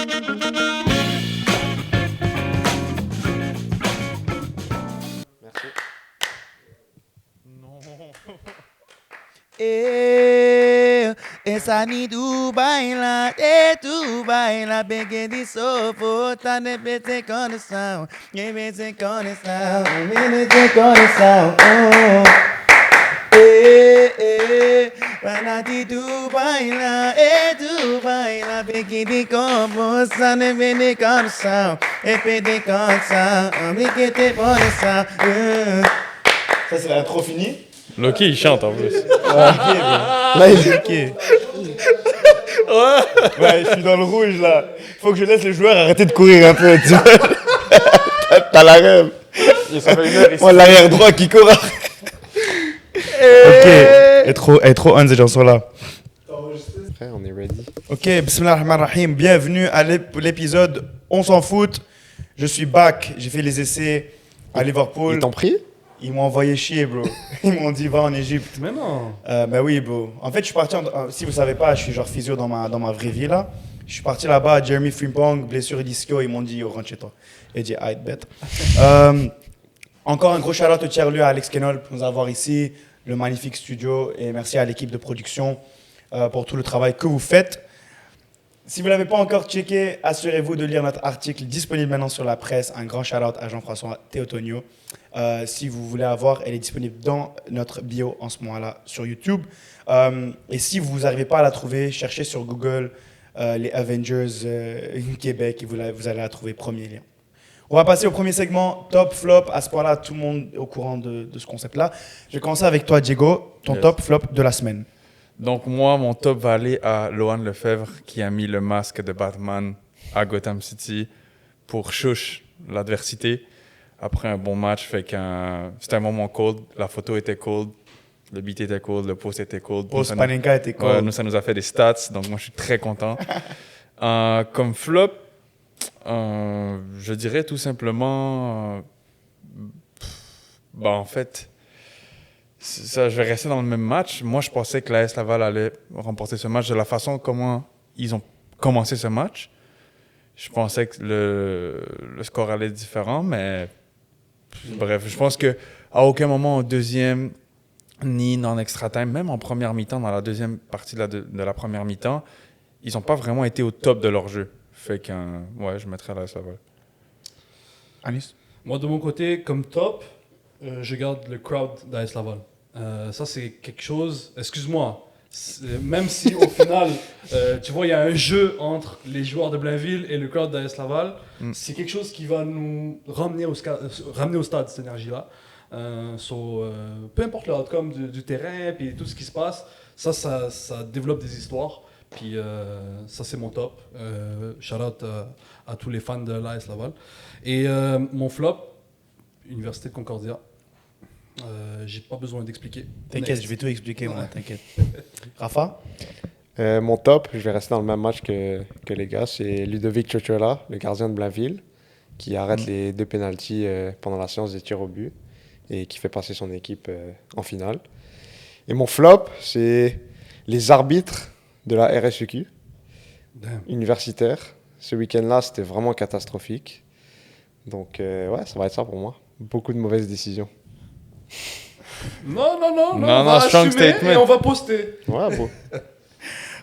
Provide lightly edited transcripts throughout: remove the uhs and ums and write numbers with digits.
Merci. Non. Esa ni tu baila, pegue de sofota, de pete coração, de pete coração, de pete coração, Panati tu baila, pegue de composta, de pete coração, de pete coração, de pete coração. Ça c'est l'intro fini. Loki, il chante en plus. Là, il est ok. Ouais, je suis dans le rouge là. Faut que je laisse les joueurs arrêter de courir un peu. Tu vois. T'as la rêve. Moi, l'arrière droit qui court. Ok. Et trop on, ces chansons-là. Après, on est ready. Ok, bismillahirrahmanirrahim. Bienvenue à l'épisode On s'en fout. Je suis back. J'ai fait les essais à Liverpool. Ils t'ont pris? Ils m'ont envoyé chier, bro. Ils m'ont dit, va en Égypte. Mais non. Bah oui, bro. En fait, je suis parti, si vous savez pas, je suis genre physio dans ma vraie vie, là. Je suis parti là-bas, Jeremy Frimpong, blessure et disco, ils m'ont dit, yo, rentre chez toi. Et j'ai dit, ah, bête. Encore un gros shout-out au tiers-lieu à Alex Kenol pour nous avoir ici, le magnifique studio, et merci à l'équipe de production pour tout le travail que vous faites. Si vous ne l'avez pas encore checké, assurez-vous de lire notre article disponible maintenant sur la presse. Un grand shout-out à Jean-François Théotonio. Si vous voulez avoir, elle est disponible dans notre bio en ce moment-là sur YouTube. Et si vous n'arrivez pas à la trouver, cherchez sur Google les Avengers Québec et vous allez la trouver, premier lien. On va passer au premier segment, top, flop. À ce point-là, tout le monde est au courant de ce concept-là. Je vais commencer avec toi, Diego, ton top, flop de la semaine. Donc moi, mon top va aller à Lohan Lefebvre qui a mis le masque de Batman à Gotham City pour chouche l'adversité. Après un bon match, c'était un moment cold. La photo était cold, le beat était cold, le post était cold. Post Panenka était cold. Ouais, nous, ça nous a fait des stats, donc moi je suis très content. Comme flop, je dirais tout simplement, en fait, ça, je vais rester dans le même match. Moi, je pensais que l'AS Laval allait remporter ce match de la façon comment ils ont commencé ce match. Je pensais que le score allait être différent, mais bref, je pense qu'à aucun moment au deuxième, ni dans l'extra time, même en première mi-temps, dans la deuxième partie de la première mi-temps, ils n'ont pas vraiment été au top de leur jeu. Fait que, ouais, je mettrais l'AS Laval. Anis? Moi, de mon côté, comme top, je garde le crowd d'AS Laval. Ça, c'est quelque chose... Excuse-moi. Même si, au final, tu vois, il y a un jeu entre les joueurs de Blainville et le crowd d'AS Laval, c'est quelque chose qui va nous ramener au stade, cette énergie-là. Peu importe le outcome du terrain et tout ce qui se passe, ça développe des histoires. Puis ça, c'est mon top. Shout-out à tous les fans de l'AS Laval. Et mon flop, Université de Concordia. J'ai pas besoin d'expliquer. T'inquiète, je vais tout expliquer, moi, t'inquiète. Rafa? Mon top, je vais rester dans le même match que les gars, c'est Ludovic Chochola, le gardien de Blainville, qui arrête les 2 pénaltys pendant la séance des tirs au but et qui fait passer son équipe en finale. Et mon flop, c'est les arbitres de la RSEQ universitaire. Ce week-end-là, c'était vraiment catastrophique. Donc, ouais, ça va être ça pour moi. Beaucoup de mauvaises décisions. Non, Non, on va strong assumer statement. et on va poster. Ouais, bon.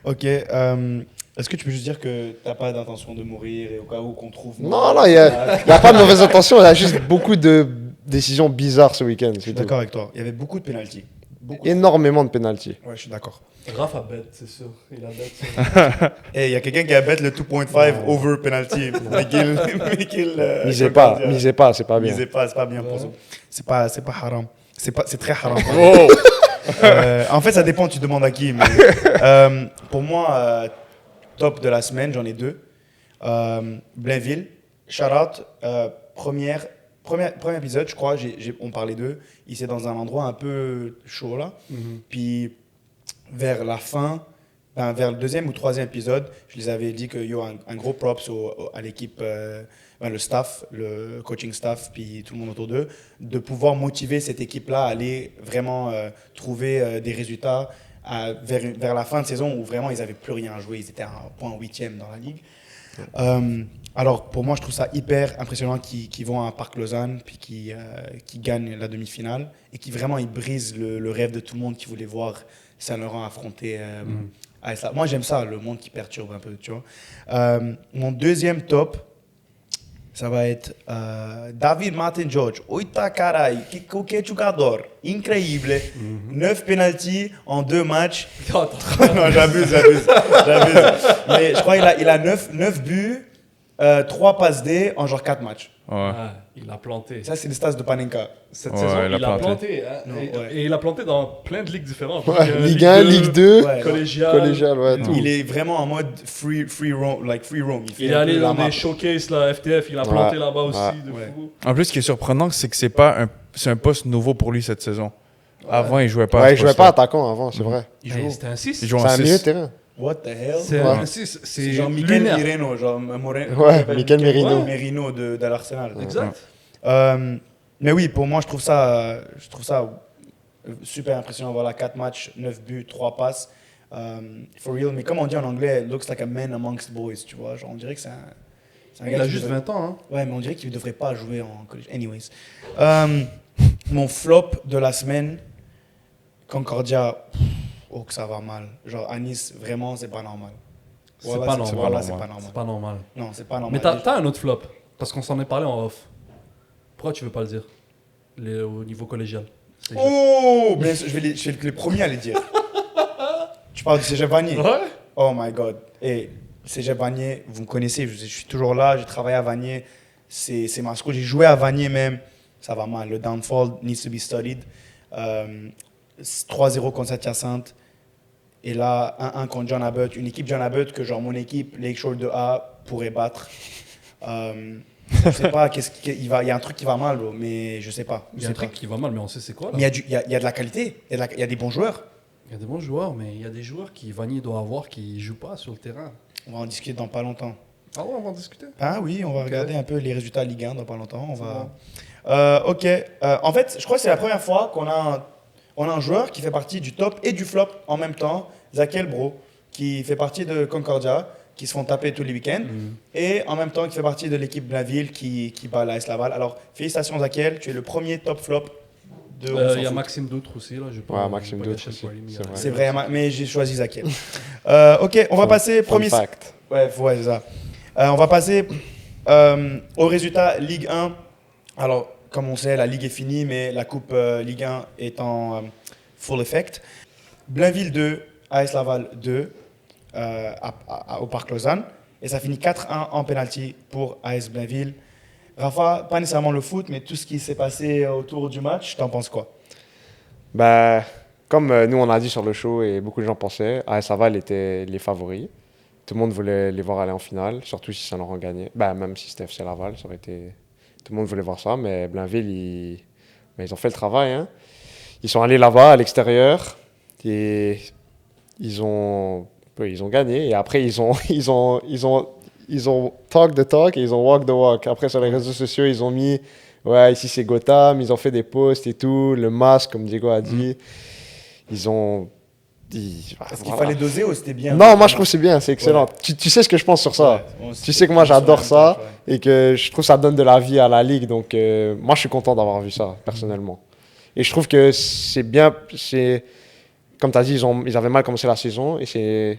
Ok. Est-ce que tu peux juste dire que t'as pas d'intention de mourir et au cas où qu'on trouve... Non, il n'y a pas de mauvaise intention. Il y a juste beaucoup de décisions bizarres ce week-end. Je suis d'accord avec toi. Il y avait beaucoup de pénaltys. Énormément de pénaltys. Ouais, je suis d'accord. Raph a bet, c'est sûr. Il a bet. Et il y a quelqu'un qui a bet le 2.5 over penalty. Misez pas, c'est pas bien. Misez pas, c'est pas bien pour ça. C'est pas haram. C'est très haram. Oh! En fait, ça dépend, tu demandes à qui. Mais, pour moi, top de la semaine, j'en ai 2. Blainville, shout-out, premier épisode, je crois, on parlait d'eux. Ils étaient dans un endroit un peu chaud là. Puis vers la fin, vers le 2e ou 3e épisode, je les avais dit que un gros props à l'équipe, le staff, le coaching staff, puis tout le monde autour d'eux, de pouvoir motiver cette équipe-là à aller vraiment trouver des résultats vers la fin de saison où vraiment ils n'avaient plus rien à jouer. Ils étaient à un point 8e dans la ligue. Alors, pour moi, je trouve ça hyper impressionnant qu'ils vont à Parc Lausanne puis qu'ils gagnent la demi-finale et qui vraiment ils brisent le rêve de tout le monde qui voulait voir Saint-Laurent affronter AS Laval. Moi, j'aime ça, le monde qui perturbe un peu, tu vois. Mon deuxième top, ça va être David Martin George. Oita carai, que jogador. Incroyable. 9 penalties en 2 matchs. Non, j'abuse. Mais je crois qu'il a 9 buts, 3 passes D en genre 4 matchs. Ouais. Ah, il a planté. Ça, c'est les stats de Panenka. Cette Ouais, saison, il a il a planté. planté. Hein, Non, et, ouais. et il a planté dans plein de ligues différentes. Ouais, Ligue 1, Ligue 2, Ouais. Collégial. ouais, tout. Il est vraiment en mode free roam. fait Il est un allé peu dans la map. des showcases, là, FTF, il a planté Ouais. là-bas aussi, Ouais. de Ouais. fou. En plus, ce qui est surprenant, c'est que c'est un poste nouveau pour lui cette saison. Avant, il jouait pas à Ouais, ce il jouait poste-là. pas attaquant avant, c'est vrai. Il Hey, joue. C'était un 6. Il joue C'est en un milieu de 6. terrain. What the hell? C'est Ouais. un 6. C'est C'est genre Mikel lunaire. Merino, genre Moreno. Ouais, Mikel Merino. Merino de l'Arsenal. Exact. Mais oui, pour moi, je trouve ça super impressionnant. Voilà, 4 matchs, 9 buts, 3 passes. For real. Mais comme on dit en anglais, looks like a man amongst boys, tu vois. Genre, on dirait que c'est un Il gars a qui juste devrait- 20 ans. Hein. Ouais, mais on dirait qu'il ne devrait pas jouer en collège. Anyways. Mon flop de la semaine, Concordia, oh que ça va mal. Genre, à Nice, vraiment, c'est pas normal. C'est Voilà, pas normal. Voilà, c'est pas normal. C'est pas normal. Non, c'est pas normal. Mais t'as un autre flop. Parce qu'on s'en est parlé en off. Pourquoi tu veux pas le dire au niveau collégial. C'est Oh, mais je vais être le premier à les dire. Tu parles du Cégep Vanier. Ouais. Oh my god. Et Cégep Vanier, vous me connaissez, je suis toujours là, j'ai travaillé à Vanier. C'est ma school. J'ai joué à Vanier même. Ça va mal. Le downfall needs to be studied. 3-0 contre Saint-Hyacinthe. Et là, 1-1 contre John Abbott. Une équipe John Abbott que genre mon équipe, Lakeshore 2A, pourrait battre. Je sais pas, il y a un truc qui va mal, bro, mais je sais pas. Il y a un truc qui va mal, mais on sait c'est quoi. Là. Mais il y a de la qualité, il y a des bons joueurs. Il y a des bons joueurs, mais il y a des joueurs qui Vanier doit avoir qui jouent pas sur le terrain. On va en discuter dans pas longtemps. Ah ouais, on va en discuter. Ah oui, on va Ok. regarder un peu les résultats Ligue 1 dans pas longtemps. On C'est va... Ok. En fait, je crois que c'est la première fois qu'on a un joueur qui fait partie du top et du flop en même temps. Zakel Bro, qui fait partie de Concordia, qui se font taper tous les week-ends. Et en même temps, qui fait partie de l'équipe Blainville qui bat l'AS Laval. Alors, félicitations Zakel, tu es le premier top flop de... on s'en Il y a fout. Maxime Doutre aussi. Là, Ouais, Maxime Doutre aussi, c'est vrai. C'est vrai, mais j'ai choisi Zakel. Ok, on va passer... Fun Premier... fact. Ouais, c'est ça. On va passer au résultat Ligue 1. Alors, comme on sait, la Ligue est finie, mais la Coupe Ligue 1 est en full effect. Blainville 2, AS Laval 2 au Parc Lausanne. Et ça finit 4-1 en penalty pour AS Blainville. Rafa, pas nécessairement le foot, mais tout ce qui s'est passé autour du match, t'en penses quoi? Bah, comme nous on a dit sur le show et beaucoup de gens pensaient, AS Laval était les favoris. Tout le monde voulait les voir aller en finale, surtout si Saint-Laurent gagnait. Bah, même si c'était FC Laval, ça aurait été... Tout le monde voulait voir ça, mais Blainville, ils ont fait le travail. Hein. Ils sont allés là-bas, à l'extérieur, et ils ont gagné. Et après, ils ont talk the talk et ils ont walk the walk. Après, sur les réseaux sociaux, ils ont mis, ouais, ici c'est Gotham, ils ont fait des posts et tout, le masque, comme Diego a dit. Ils ont... Est-ce qu'il fallait doser ou c'était bien? Non, moi je trouve que c'est bien, c'est excellent. Ouais. Tu sais ce que je pense sur ça. Ouais, Tu sais que moi j'adore on se ça partage, ouais. et que je trouve que ça donne de la vie à la ligue. Donc moi je suis content d'avoir vu ça personnellement. Et je trouve que c'est bien, comme tu as dit, ils avaient mal commencé la saison et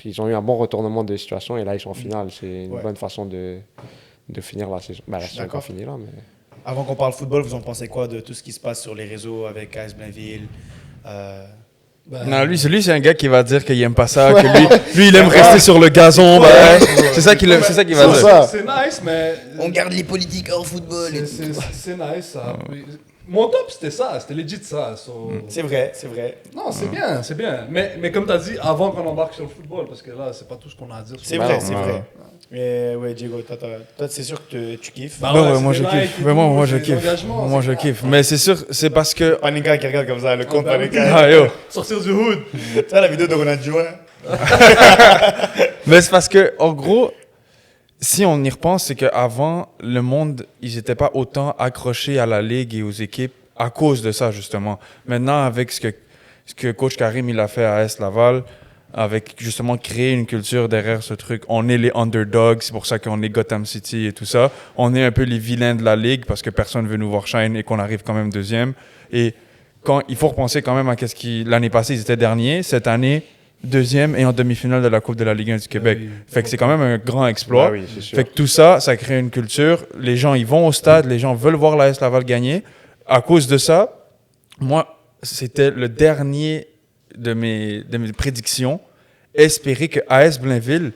ils ont eu un bon retournement de situation et là ils sont en finale. C'est une Ouais. bonne façon de finir la saison. Bah, la Je suis saison n'est pas d'accord. finie là, mais... Avant qu'on parle football, vous en pensez quoi de tout ce qui se passe sur les réseaux avec AS Blainville? Non, lui, c'est un gars qui va dire qu'il aime pas ça, que lui il aime rester sur le gazon. C'est ça qu'il va C'est dire. ça. C'est nice, mais. On garde les politiques hors football. C'est nice, ça. Mon top, c'était ça. C'était legit, ça. So- C'est vrai, c'est vrai. Non, c'est bien, c'est bien. Mais comme tu as dit, avant qu'on embarque sur le football, parce que là, c'est pas tout ce qu'on a à dire. sur C'est le vrai, non, c'est non. vrai. Mais ouais, Diego, toi, c'est sûr que tu kiffes. Bah Ouais, ouais, c'est moi des je likes kiffe. et Vraiment, tout, moi je c'est des kiffe. engagements, Moi c'est je pas- kiffe. Mais c'est sûr, c'est parce que. Panika qui regarde comme ça, le compte bah oui. Panika. Ah yo. Sortir du hood. Tu sais la vidéo de Ronaldinho, hein? Mais c'est parce que, en gros, si on y repense, c'est qu'avant, le monde, ils n'étaient pas autant accrochés à la ligue et aux équipes à cause de ça, justement. Maintenant, avec ce que coach Karim il a fait à AS Laval, avec justement créer une culture derrière ce truc. On est les underdogs, c'est pour ça qu'on est Gotham City et tout ça. On est un peu les vilains de la ligue parce que personne veut nous voir shine et qu'on arrive quand même deuxième. Et quand il faut repenser quand même à qu'est-ce qui l'année passée ils étaient derniers, cette année deuxième et en demi-finale de la Coupe de la Ligue 1 du Québec. Oui. Fait que c'est quand même un grand exploit. Ah oui, c'est sûr. Fait que tout ça, ça crée une culture. Les gens, ils vont au stade, les gens veulent voir l'AS Laval gagner. À cause de ça, moi, c'était le dernier de mes prédictions, espérer que AS Blainville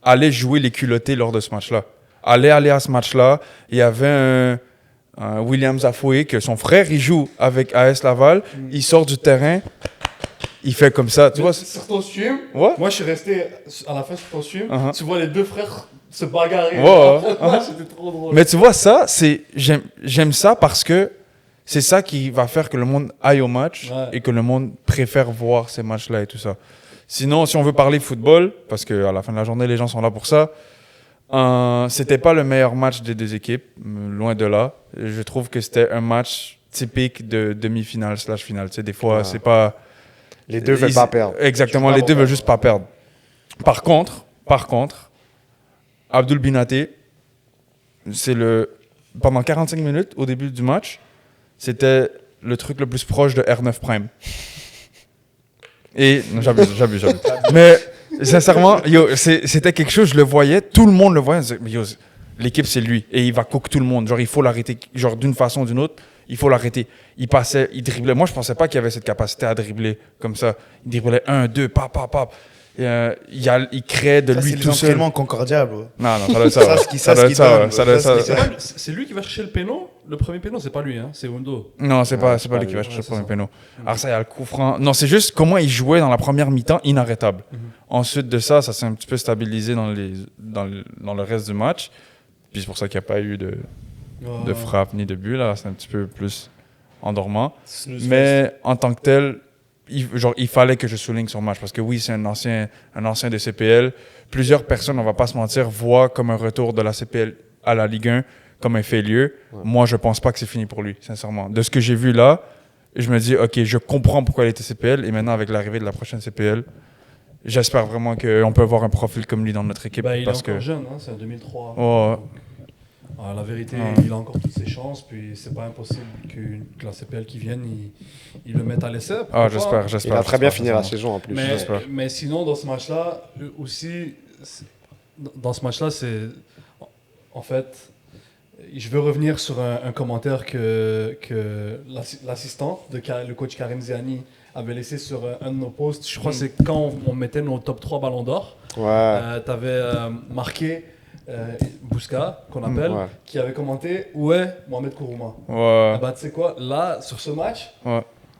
allait jouer les culottés lors de ce match-là. Allait aller à ce match-là. Il y avait un William Zafoué, que son frère, il joue avec AS Laval. Il sort du terrain, il fait comme ça. Tu vois, sur ton stream, Ouais. moi je suis resté à la fin sur ton stream, Uh-huh. tu vois les deux frères se bagarrer. Ouais, C'était trop drôle. mais tu vois, ça, j'aime ça parce que c'est ça qui va faire que le monde aille au match Ouais. et que le monde préfère voir ces matchs-là et tout ça. Sinon, si on veut parler football, parce qu'à la fin de la journée, les gens sont là pour ça, c'était pas le meilleur match des deux équipes, loin de là. Je trouve que c'était un match typique de demi-finale/finale. Tu sais, des fois, Ouais. c'est pas... Les deux veulent pas perdre. Exactement, les deux veulent juste pas perdre. Par contre, Abdul Binaté, pendant 45 minutes au début du match, c'était le truc le plus proche de R9 Prime. Et non, j'abuse. Mais sincèrement, c'était quelque chose, je le voyais, tout le monde le voyait. L'équipe, c'est lui. Et il va cook tout le monde. Genre, il faut l'arrêter. Genre, d'une façon ou d'une autre, il faut l'arrêter. Il passait, il driblait. Moi, je pensais pas qu'il y avait cette capacité à dribbler comme ça. Il driblait 1, 2, pap. Et, il créait de Ça, lui c'est les tout seul. entraînements Concordia, bro. Non, ça doit être ça. Ça, ouais. ce qui- Ça ça, doit ce être qui ça. donne, Ouais. Ça doit être ça, ça. ce qui- C'est lui qui va chercher le péno. Le premier péno, c'est pas lui, hein, c'est Undo. Non, c'est pas lui qui va chercher le premier péno. Alors ça, il y a le coup franc. Non, c'est juste comment il jouait dans la première mi-temps, inarrêtable. Ensuite de ça, ça s'est un petit peu stabilisé dans le reste du match. Puis c'est pour ça qu'il n'y a pas eu de frappe ni de but. Là, c'est un petit peu plus endormant. Mais en tant que tel, il fallait que je souligne son match. Parce que oui, c'est un ancien de CPL. Plusieurs personnes, on va pas se mentir, voient comme un retour de la CPL à la Ligue 1 comme un failure. Ouais. Moi, je pense pas que c'est fini pour lui, sincèrement. De ce que j'ai vu là, je me dis, OK, je comprends pourquoi il était CPL. Et maintenant, avec l'arrivée de la prochaine CPL, j'espère vraiment qu'on peut avoir un profil comme lui dans notre équipe. Il parce est encore que... jeune, hein, c'est un 2003. Oh. La vérité, il a encore toutes ses chances. Puis c'est pas impossible que la CPL qui vienne, il le mette à l'essai. J'espère. Il va très bien finir la saison en plus. Mais sinon, dans ce match-là, aussi, c'est... En fait... Je veux revenir sur un commentaire que l'assistant, le coach Karim Ziani, avait laissé sur un de nos posts. Je crois que c'est quand on mettait nos top 3 ballons d'or. Ouais. Tu avais marqué Bouska, qu'on appelle, qui avait commenté « Où est Mohamed Kourouma ?» Ouais. Tu sais quoi, là, sur ce match,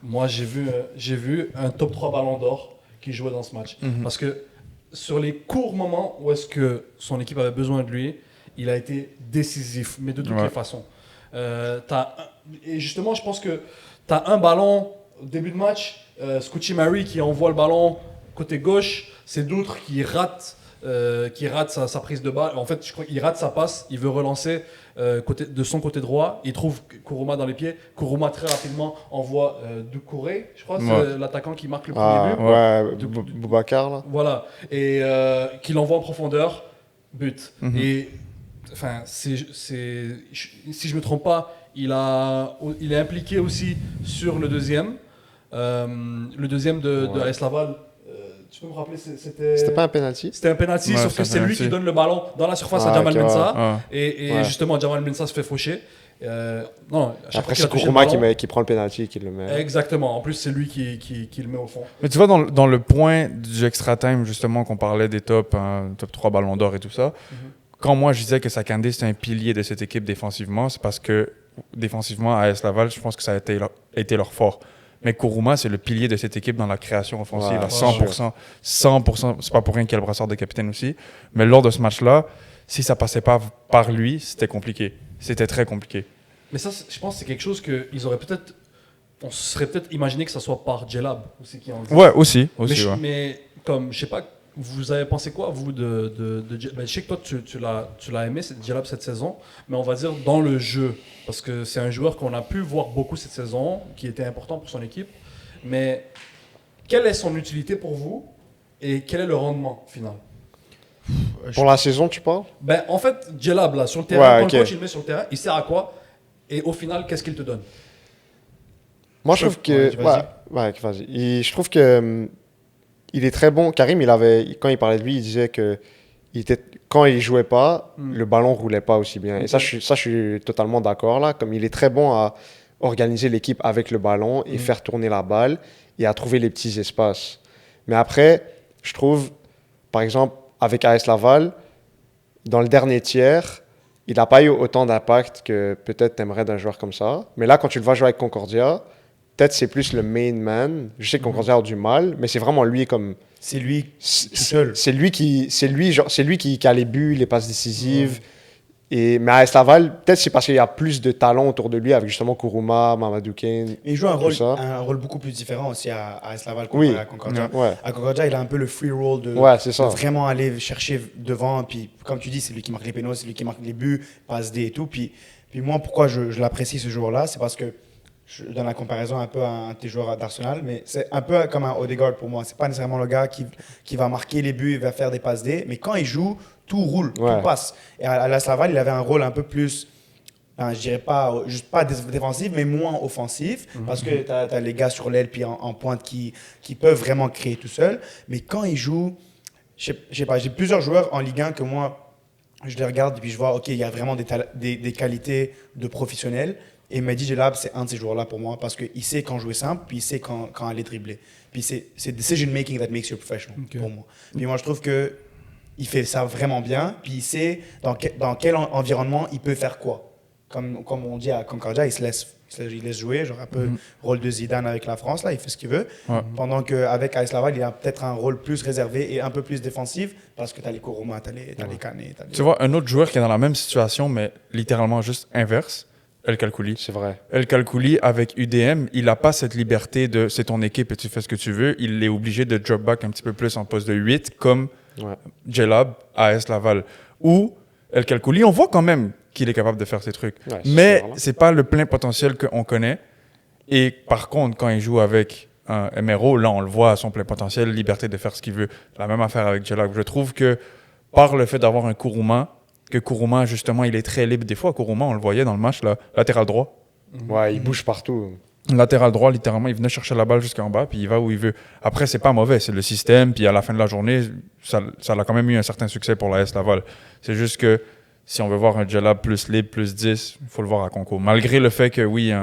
moi, j'ai vu un top 3 ballons d'or qui jouait dans ce match. Parce que sur les courts moments où est-ce que son équipe avait besoin de lui, il a été décisif, mais de toutes les façons. Et justement, je pense que tu as un ballon au début de match, Scoochie Mary qui envoie le ballon côté gauche, c'est d'autres qui rate sa prise de balle. En fait, je crois qu'il rate sa passe, il veut relancer de son côté droit, il trouve Kourouma dans les pieds. Kourouma très rapidement envoie Doucouré, je crois, c'est l'attaquant qui marque le premier but. Boubacar là. Voilà, et qu'il envoie en profondeur, but. Et enfin, si je me trompe pas, il est impliqué aussi sur le deuxième de AS Laval. Tu peux me rappeler, c'était pas un penalty? C'était un penalty, sauf que c'est lui qui donne le ballon dans la surface à Jamal Mensah. Et justement, Jamal Mensah se fait faucher. Après, c'est Kourouma qui prend le penalty et qui le met. Exactement. En plus, c'est lui qui le met au fond. Mais tu vois, dans le point du extra time, justement, qu'on parlait des top 3 ballons d'or et tout ça, quand moi je disais que Sakandé c'était un pilier de cette équipe défensivement, c'est parce que défensivement à AS Laval, je pense que ça a été leur fort. Mais Kourouma, c'est le pilier de cette équipe dans la création offensive à 100%. 100%, c'est pas pour rien qu'il y a le brassard de capitaine aussi. Mais lors de ce match-là, si ça passait pas par lui, c'était compliqué. C'était très compliqué. Mais ça, je pense que c'est quelque chose qu'ils auraient peut-être... On se serait peut-être imaginé que ça soit par Djellab aussi qui en dit. Ouais, aussi. Mais comme, je sais pas, vous avez pensé quoi, vous, de je sais que toi, tu l'as aimé, c'est Djellab cette saison, mais on va dire dans le jeu, parce que c'est un joueur qu'on a pu voir beaucoup cette saison, qui était important pour son équipe, mais quelle est son utilité pour vous et quel est le rendement final? Pour la saison, tu parles? Ben, en fait, Djellab, là, sur le terrain, Ouais, quand ok. le coach il le met sur le terrain, il sert à quoi? Et au final, qu'est-ce qu'il te donne? Moi, je trouve que. vas-y. Ouais, vas-y. Je trouve que. Il est très bon. Karim, quand il parlait de lui, il disait que quand il jouait pas, le ballon roulait pas aussi bien. Et ça, je suis totalement d'accord là. Comme il est très bon à organiser l'équipe avec le ballon et faire tourner la balle et à trouver les petits espaces. Mais après, je trouve, par exemple, avec AS Laval, dans le dernier tiers, il n'a pas eu autant d'impact que peut-être t'aimerais d'un joueur comme ça. Mais là, quand tu le vois jouer avec Concordia, peut-être c'est plus le main man. Je sais que Concordia a du mal, mais c'est vraiment lui comme. C'est lui tout seul. C'est lui qui a les buts, les passes décisives. Mais à AS Laval, peut-être c'est parce qu'il y a plus de talent autour de lui avec justement Kourouma, Mamadou Kane. Mais il joue un tout rôle ça. beaucoup plus différent aussi à AS Laval Oui. qu'à Concordia. Ouais. À Concordia, il a un peu le free roll de C'est ça. vraiment aller chercher devant. Puis, comme tu dis, c'est lui qui marque les pénaux, c'est lui qui marque les buts, passe D et tout. Puis moi, pourquoi je l'apprécie ce joueur-là, c'est parce que je donne la comparaison un peu à un de tes joueurs d'Arsenal, mais c'est un peu comme un Odegaard pour moi. C'est pas nécessairement le gars qui va marquer les buts, il va faire des passes D, mais quand il joue, tout roule, tout passe. Et à l'AS Laval, il avait un rôle un peu plus, je dirais pas, juste pas défensif, mais moins offensif, parce que tu as les gars sur l'aile puis en pointe qui peuvent vraiment créer tout seul. Mais quand il joue, je sais pas, j'ai plusieurs joueurs en Ligue 1 que moi, je les regarde et puis je vois, OK, il y a vraiment des qualités de professionnels. Et Mehdi Djellab, c'est un de ces joueurs-là pour moi parce qu'il sait quand jouer simple, puis il sait quand aller dribbler. Puis c'est decision making that makes you professional pour moi. Puis moi, je trouve que il fait ça vraiment bien, puis il sait dans quel environnement il peut faire quoi. Comme on dit à Concordia, il laisse jouer, genre un peu rôle de Zidane avec la France, là, il fait ce qu'il veut. Ouais. Pendant qu'avec AS Laval, il a peut-être un rôle plus réservé et un peu plus défensif parce que tu as les Kourouma, tu as les Canet. Tu vois, un autre joueur qui est dans la même situation, mais littéralement juste inverse, El Kalkouli. C'est vrai. El Kalkouli, avec UDM, il n'a pas cette liberté de c'est ton équipe et tu fais ce que tu veux. Il est obligé de drop back un petit peu plus en poste de 8, comme Djellab, AS Laval. Ou El Kalkouli, on voit quand même qu'il est capable de faire ces trucs. Ouais, mais c'est pas le plein potentiel qu'on connaît. Et par contre, quand il joue avec un MRO, là, on le voit à son plein potentiel, liberté de faire ce qu'il veut. La même affaire avec Djellab. Je trouve que par le fait d'avoir un Kourouma, que Kourouma, justement, il est très libre. Des fois, Kourouma, on le voyait dans le match, là, latéral droit. Ouais, il bouge partout. Latéral droit, littéralement, il venait chercher la balle jusqu'en bas, puis il va où il veut. Après, c'est pas mauvais, c'est le système, puis à la fin de la journée, ça a quand même eu un certain succès pour la AS Laval. C'est juste que si on veut voir un Djellab plus libre, plus 10, il faut le voir à Conco. Malgré le fait que, oui,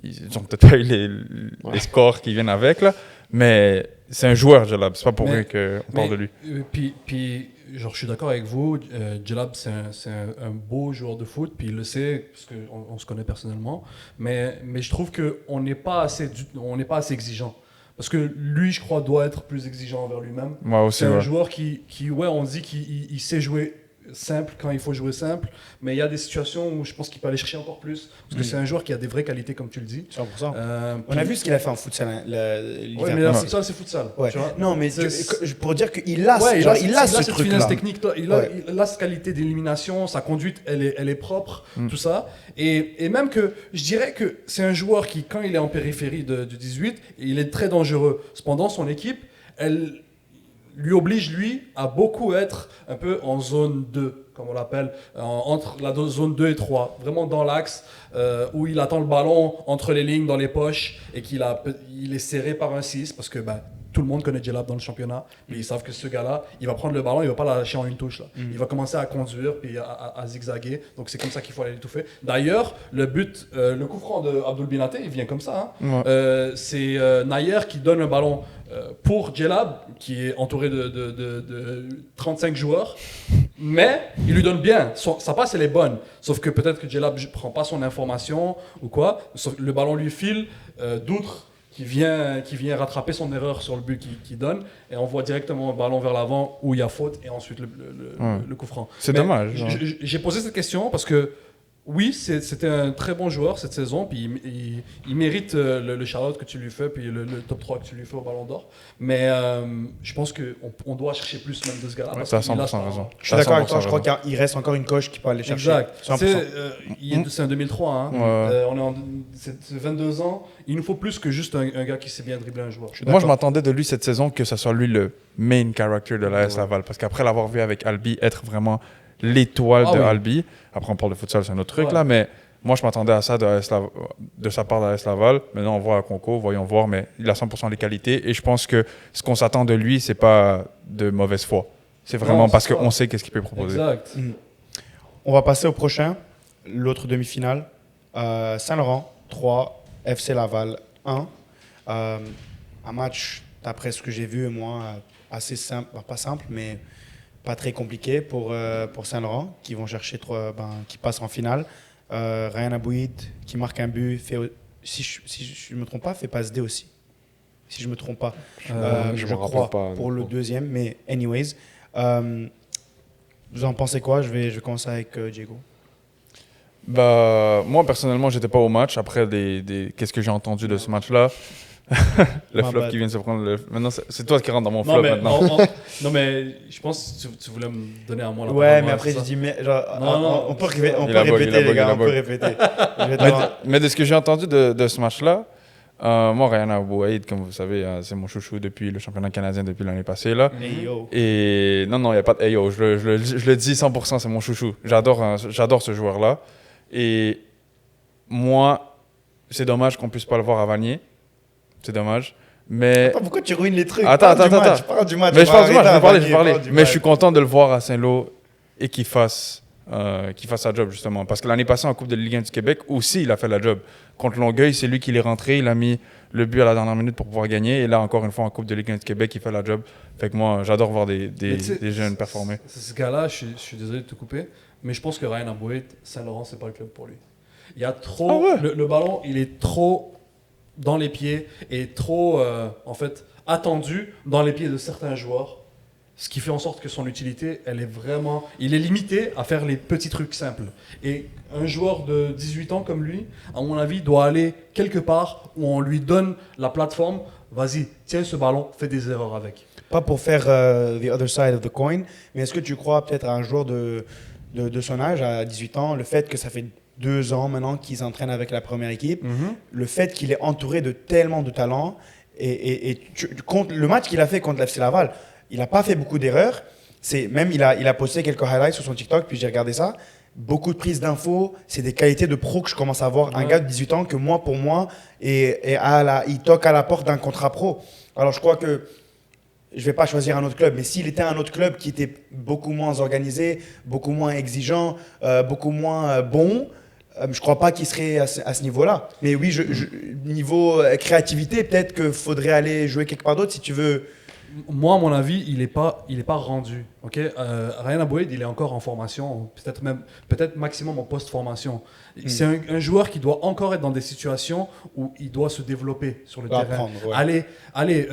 ils ont peut-être pas eu les scores qui viennent avec, là, mais c'est un joueur, Djellab. C'est pas pour rien qu'on parle de lui. Puis, genre, je suis d'accord avec vous. Djellab, c'est un beau joueur de foot, puis il le sait, parce qu'on se connaît personnellement. Mais je trouve qu'on n'est pas assez exigeant. Parce que lui, je crois, doit être plus exigeant envers lui-même. Moi aussi, c'est un joueur qui on dit qu'il sait jouer simple quand il faut jouer simple, mais il y a des situations où je pense qu'il peut aller chercher encore plus, parce que c'est un joueur qui a des vraies qualités, comme tu le dis. 100%. On a vu ce qu'il a fait en futsal. Oui, mais là, futsal, c'est futsal. Ouais. Tu vois? Non, mais pour dire qu'il a, il a ce cette truc-là. finesse technique, il a cette qualité d'élimination, sa conduite, elle est propre, tout ça. Et même que, je dirais que c'est un joueur qui, quand il est en périphérie du 18, il est très dangereux. Cependant, son équipe, elle lui oblige, lui, à beaucoup être un peu en zone 2, comme on l'appelle, entre la zone 2 et 3, vraiment dans l'axe, où il attend le ballon entre les lignes, dans les poches, et il est serré par un 6, parce que tout le monde connaît Djellab dans le championnat, mais ils savent que ce gars-là, il va prendre le ballon, il va pas la lâcher en une touche. Là. Il va commencer à conduire, puis à zigzaguer, donc c'est comme ça qu'il faut aller l'étouffer. D'ailleurs, le coup franc de Abdul Binaté, il vient comme ça. Hein. Ouais. C'est Nayer qui donne un ballon pour Djellab, qui est entouré de 35 joueurs, mais il lui donne bien. Sa passe, elle est bonne. Sauf que peut-être que Djellab ne prend pas son information ou quoi. Le ballon lui file, Doutre qui vient rattraper son erreur sur le but qu'il donne, et on voit directement le ballon vers l'avant où il y a faute, et ensuite le coup franc. C'est dommage. J'ai posé cette question parce que oui, c'était un très bon joueur cette saison, puis il mérite le shout-out que tu lui fais, puis le top 3 que tu lui fais au Ballon d'Or. Mais je pense qu'on doit chercher plus même de ce gars-là. Tu as 100% raison. Je suis d'accord avec toi, je crois qu'il reste encore une coche qui peut aller chercher. Exact. 100%. C'est un 2003, hein. Ouais. C'est 22 ans. Il nous faut plus que juste un gars qui sait bien dribbler un joueur. Moi, je m'attendais de lui cette saison que ce soit lui le main character de l'AS Laval. Parce qu'après l'avoir vu avec Albi être vraiment l'étoile de Albi, après on parle de futsal, c'est un autre truc là, mais moi je m'attendais à ça de sa part de l'AS Laval. Maintenant on voit à Conco, voyons voir, mais il a 100% les qualités et je pense que ce qu'on s'attend de lui, c'est pas de mauvaise foi. C'est vraiment parce qu'on sait qu'est-ce qu'il peut proposer. Exact. On va passer au prochain, l'autre demi-finale. Saint-Laurent 3, FC Laval 1. Un match, d'après ce que j'ai vu, moi, assez simple, pas simple, mais pas très compliqué pour Saint-Laurent, qui vont chercher qui passent en finale. Ryan Abouid, qui marque un but, si je ne me trompe pas, fait passe D aussi. Si je ne me trompe pas. Je crois, pas, pour le deuxième, mais anyways. Vous en pensez quoi? Je vais commencer avec Diego. Moi, personnellement, j'étais pas au match. Après, qu'est-ce que j'ai entendu de ce match-là? Le flop qui vient de se prendre. Maintenant, c'est toi qui rentre dans mon flop maintenant. Non, mais je pense que tu voulais me donner à moi la parole. Ouais, mais après, j'ai dit, on peut répéter, les gars, on peut répéter. Mais de ce que j'ai entendu de ce match-là, moi, Ryan Abouaïd, comme vous savez, c'est mon chouchou depuis le championnat canadien depuis l'année passée. Là. Et non, il n'y a pas de hey yo. Je le dis 100%, c'est mon chouchou. J'adore ce joueur-là. Et moi, c'est dommage qu'on ne puisse pas le voir à Vanier. C'est dommage. Mais... Attends, pourquoi tu ruines les trucs? Attends. Parle du match. Mais je parle du match, je vais parler. Mais je suis content de le voir à Saint-Lô et qu'il fasse sa job, justement. Parce que l'année passée, en Coupe de Ligue 1 du Québec, aussi, il a fait la job. Contre Longueuil, c'est lui qui est rentré. Il a mis le but à la dernière minute pour pouvoir gagner. Et là, encore une fois, en Coupe de Ligue 1 du Québec, il fait la job. Fait que moi, j'adore voir des jeunes performer. Ce gars-là, je suis désolé de te couper, mais je pense que Ryan Abouid, Saint-Laurent, c'est pas le club pour lui. Il y a trop... le ballon, il est trop dans les pieds et trop, en fait, attendu dans les pieds de certains joueurs. Ce qui fait en sorte que son utilité, il est limité à faire les petits trucs simples. Et un joueur de 18 ans comme lui, à mon avis, doit aller quelque part où on lui donne la plateforme. Vas-y, tiens ce ballon, fais des erreurs avec. Pas pour faire the other side of the coin, mais est-ce que tu crois peut-être à un joueur de son âge, à 18 ans, le fait que ça fait 2 ans maintenant qu'ils s'entraînent avec la première équipe, le fait qu'il est entouré de tellement de talents, et le match qu'il a fait contre l'FC Laval, il n'a pas fait beaucoup d'erreurs. Même il a posté quelques highlights sur son TikTok, puis j'ai regardé ça. Beaucoup de prises d'infos, c'est des qualités de pro que je commence à voir. Un gars de 18 ans que pour moi, il toque à la porte d'un contrat pro. Alors je crois que je ne vais pas choisir un autre club, mais s'il était un autre club qui était beaucoup moins organisé, beaucoup moins exigeant, beaucoup moins bon, je ne crois pas qu'il serait à ce niveau-là. Mais oui, niveau créativité, peut-être qu'il faudrait aller jouer quelque part d'autre si tu veux. Moi, à mon avis, il est pas rendu. Okay? Ryan Abouid, il est encore en formation, peut-être maximum en post-formation. C'est un joueur qui doit encore être dans des situations où il doit se développer sur le terrain. Aller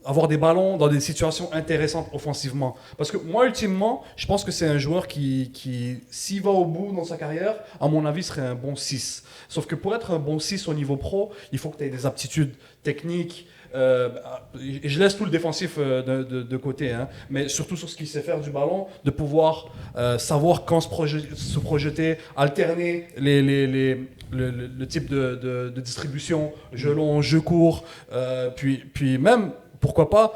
avoir des ballons dans des situations intéressantes offensivement. Parce que moi, ultimement, je pense que c'est un joueur qui s'il va au bout dans sa carrière, à mon avis, serait un bon 6. Sauf que pour être un bon 6 au niveau pro, il faut que tu aies des aptitudes techniques. Je laisse tout le défensif de côté, hein, mais surtout sur ce qu'il sait faire du ballon, de pouvoir savoir quand se projeter, alterner le type de distribution, jeu long, jeu court, puis même, pourquoi pas,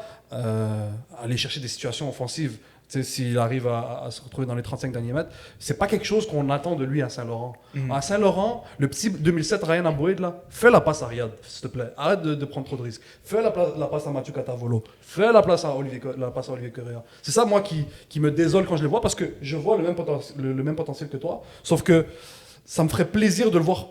aller chercher des situations offensives. S'il arrive à se retrouver dans les 35 derniers mètres, c'est pas quelque chose qu'on attend de lui à Saint-Laurent. À Saint-Laurent, le petit 2007 Ryan Abouid, là, fais la passe à Riyad, s'il te plaît. Arrête de prendre trop de risques. Fais la passe à Mathieu Catavolo. Fais la passe à Olivier Correa. C'est ça, moi, qui me désole quand je le vois, parce que je vois le même potentiel que toi, sauf que ça me ferait plaisir de le voir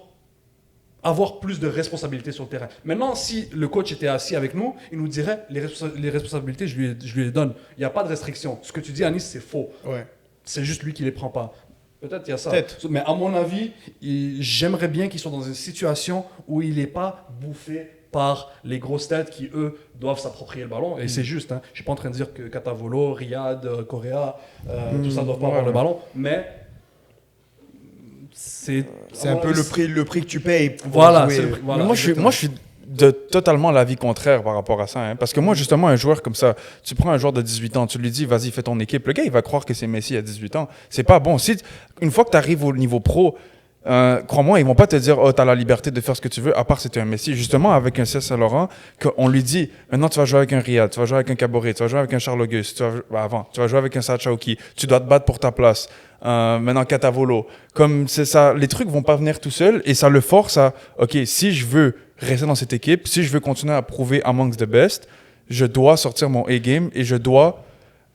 avoir plus de responsabilités sur le terrain. Maintenant, si le coach était assis avec nous, il nous dirait les responsabilités, je lui les donne. Il n'y a pas de restriction. Ce que tu dis, Anis, c'est faux. Ouais. C'est juste lui qui ne les prend pas. Peut-être il y a ça. Mais à mon avis, j'aimerais bien qu'il soit dans une situation où il n'est pas bouffé par les grosses têtes qui, eux, doivent s'approprier le ballon. Et c'est juste. Hein. Je ne suis pas en train de dire que Catavolo, Riyad, Correa, tout ça ne doivent pas avoir le ballon. Mais c'est C'est un peu le prix que tu payes pour Voilà, jouer. c'est le prix. Voilà, Mais moi, je suis de totalement l'avis contraire par rapport à ça. Hein. Parce que moi, justement, un joueur comme ça, tu prends un joueur de 18 ans, tu lui dis, vas-y, fais ton équipe. Le gars, il va croire que c'est Messi à 18 ans. C'est pas bon. Une fois que tu arrives au niveau pro, crois-moi, ils vont pas te dire, oh, tu as la liberté de faire ce que tu veux, à part si tu es un Messi. Justement, avec un C.S. Saint-Laurent, qu'on lui dit, maintenant, tu vas jouer avec un Riyad, tu vas jouer avec un Caboret, tu vas jouer avec un Charles Auguste, tu vas jouer avec un Sachaoki, tu dois te battre pour ta place. Maintenant, Catavolo. Comme c'est ça, les trucs vont pas venir tout seuls et ça le force à, OK, si je veux rester dans cette équipe, si je veux continuer à prouver amongst the best, je dois sortir mon A-game et je dois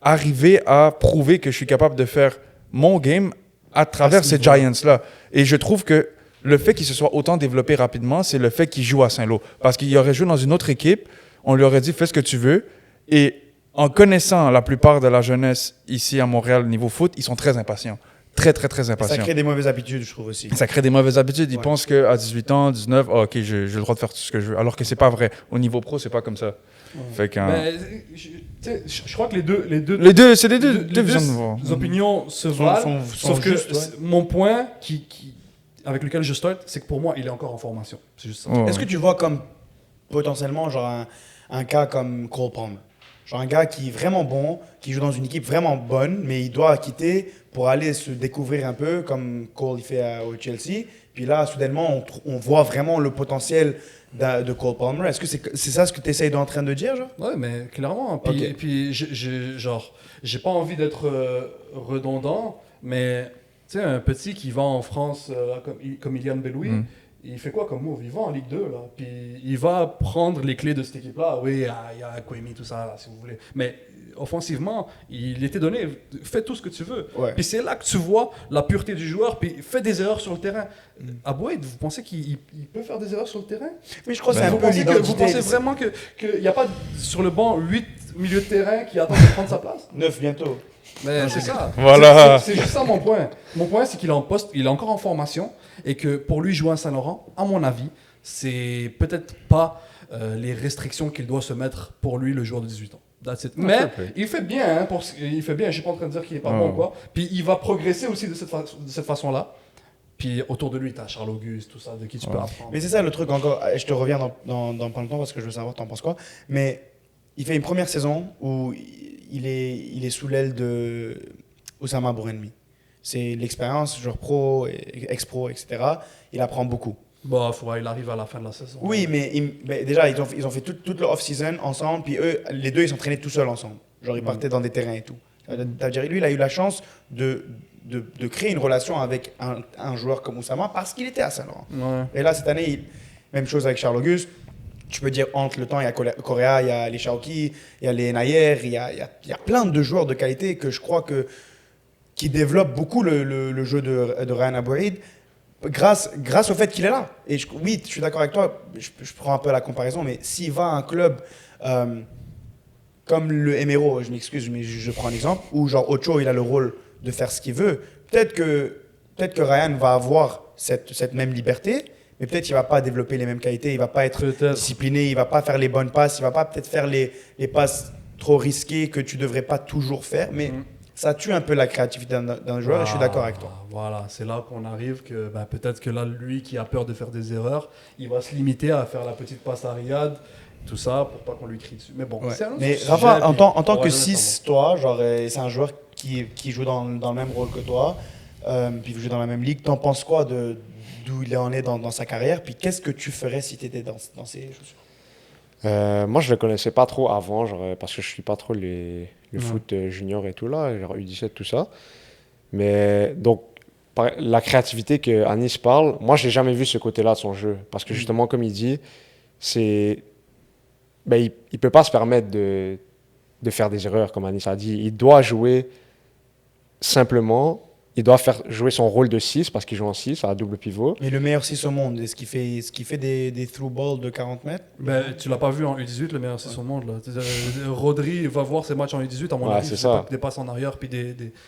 arriver à prouver que je suis capable de faire mon game à travers ces Giants-là. Et je trouve que le fait qu'il se soit autant développé rapidement, c'est le fait qu'il joue à Saint-Lô. Parce qu'il aurait joué dans une autre équipe, on lui aurait dit, fais ce que tu veux. Et en connaissant la plupart de la jeunesse ici à Montréal, niveau foot, ils sont très impatients. Très, très, très impatients. Ça crée des mauvaises habitudes, je trouve aussi. Ça crée des mauvaises habitudes. Ils Ouais. pensent qu'à 18 ans, 19, oh, OK, j'ai le droit de faire tout ce que je veux. Alors que c'est pas vrai. Au niveau pro, c'est pas comme ça. Fait que, Mais, tu sais, je crois que les deux c'est les deux visions de voir. les opinions se valent. sont Sauf que justes, ouais. mon point avec lequel je start, c'est que pour moi, il est encore en formation. C'est juste ça. Ouais. Est-ce que tu vois comme potentiellement genre un cas comme Cole Palmer? Genre un gars qui est vraiment bon, qui joue dans une équipe vraiment bonne, mais il doit quitter pour aller se découvrir un peu comme Cole il fait au Chelsea. Puis là, soudainement, on voit vraiment le potentiel de Cole Palmer. Est-ce que c'est ça ce que tu essayes en train de dire, genre? Ouais, mais clairement. Puis, Ok. et puis j'ai pas envie d'être redondant, mais tu sais, un petit qui va en France comme Ilian Beloui, il fait quoi comme move? Il va en Ligue 2, là. Puis il va prendre les clés de cette équipe-là. Oui, il y a Kwemi, tout ça, là, si vous voulez. Mais offensivement, il était donné. Fais tout ce que tu veux. Ouais. Puis c'est là que tu vois la pureté du joueur. Puis fais des erreurs sur le terrain. Aboued, vous pensez qu'il peut faire des erreurs sur le terrain? Mais je crois que Ben, c'est un Vous peu pensez, l'identité. vous pensez vraiment qu'il n'y a pas sur le banc 8 milieux de terrain qui attendent de prendre sa place? 9 bientôt. Mais c'est ça. Voilà. C'est juste ça mon point. Mon point, c'est qu'il est en poste, il est encore en formation et que pour lui jouer à Saint-Laurent, à mon avis, c'est peut-être pas les restrictions qu'il doit se mettre pour lui, le joueur de 18 ans. That's it. Mais il fait bien, hein, il fait bien. Je suis pas en train de dire qu'il est pas bon quoi. Puis il va progresser aussi de cette façon-là. Puis autour de lui, tu as Charles Auguste, tout ça, de qui tu peux apprendre. Mais c'est ça le truc encore. Je te reviens dans pas longtemps parce que je veux savoir t'en penses quoi. Mais il fait une première saison où il est sous l'aile de Oussama Bourrenmi. C'est l'expérience, joueur pro, ex-pro, etc. Il apprend beaucoup. Bah, il arrive à la fin de la saison. Oui, mais déjà, ils ont fait toute leur off-season ensemble, puis eux, les deux, ils s'entraînaient tout seuls ensemble. Genre, ils partaient dans des terrains et tout. C'est-à-dire, lui, il a eu la chance de créer une relation avec un joueur comme Oussama parce qu'il était à Saint-Laurent. Ouais. Et là, cette année, même chose avec Charles Auguste. Tu peux dire, entre le temps, il y a Correa, il y a les Shaoki, il y a les Nayer, il y a plein de joueurs de qualité que je crois qui développent beaucoup le jeu de Ryan Abouid grâce au fait qu'il est là. Et oui, je suis d'accord avec toi, je prends un peu la comparaison, mais s'il va à un club comme le Emero, je m'excuse, mais je prends un exemple, où genre Ocho, il a le rôle de faire ce qu'il veut, peut-être que Ryan va avoir cette même liberté, mais peut-être qu'il ne va pas développer les mêmes qualités, il ne va pas être discipliné, il ne va pas faire les bonnes passes, il ne va pas peut-être faire les passes trop risquées que tu ne devrais pas toujours faire, mais ça tue un peu la créativité d'un joueur et je suis d'accord avec toi. Voilà, c'est là qu'on arrive que peut-être que là, lui qui a peur de faire des erreurs, il va se limiter à faire la petite passe à Riyad, tout ça, pour pas qu'on lui crie dessus. Mais bon, Ouais. c'est un autre Mais sujet, Rafa, puis en tant on que va 6, toi, genre, c'est un joueur qui joue dans le même rôle que toi, puis il joue dans la même ligue, t'en penses quoi d'où il en est dans sa carrière, puis qu'est-ce que tu ferais si tu étais dans ses chaussures? Moi, je le connaissais pas trop avant, genre, parce que je suis pas trop le foot junior et tout là, genre U17, tout ça. Mais donc, la créativité que Anis parle, moi, j'ai jamais vu ce côté-là de son jeu. Parce que justement, comme il dit, il peut pas se permettre de faire des erreurs, comme Anis a dit. Il doit jouer simplement. Il doit faire jouer son rôle de 6 parce qu'il joue en 6 à double pivot. Mais le meilleur 6 au monde, est-ce qu'il fait des through balls de 40 mètres? Tu l'as pas vu en U18, le meilleur 6 au monde. Là. Rodri va voir ses matchs en U18, à mon avis, c'est il ça. fait des passes en arrière, puis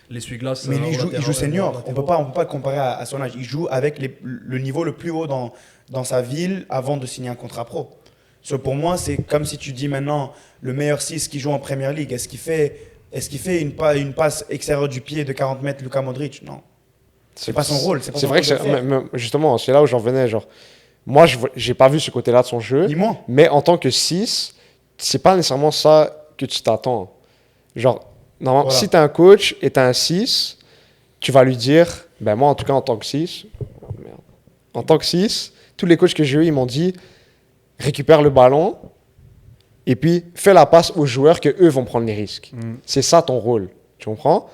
l'essuie-glace. Mais lui, il joue senior. On peut pas le comparer à son âge. Il joue avec le niveau le plus haut dans sa ville avant de signer un contrat pro. Pour moi, c'est comme si tu dis maintenant le meilleur 6 qui joue en Premier League. Est-ce qu'il fait une passe extérieure du pied de 40 mètres, Luka Modric? Non. C'est pas son rôle. C'est vrai que justement, c'est là où j'en venais. Genre, moi, j'ai pas vu ce côté-là de son jeu. Dis-moi. Mais en tant que 6, c'est pas nécessairement ça que tu t'attends. Genre, normalement, si t'es un coach et t'as un 6, tu vas lui dire, ben moi, en tout cas, en tant que 6, en tant que 6, tous les coachs que j'ai eu, ils m'ont dit, récupère le ballon et puis fais la passe aux joueurs que eux vont prendre les risques. C'est ça ton rôle. Tu comprends?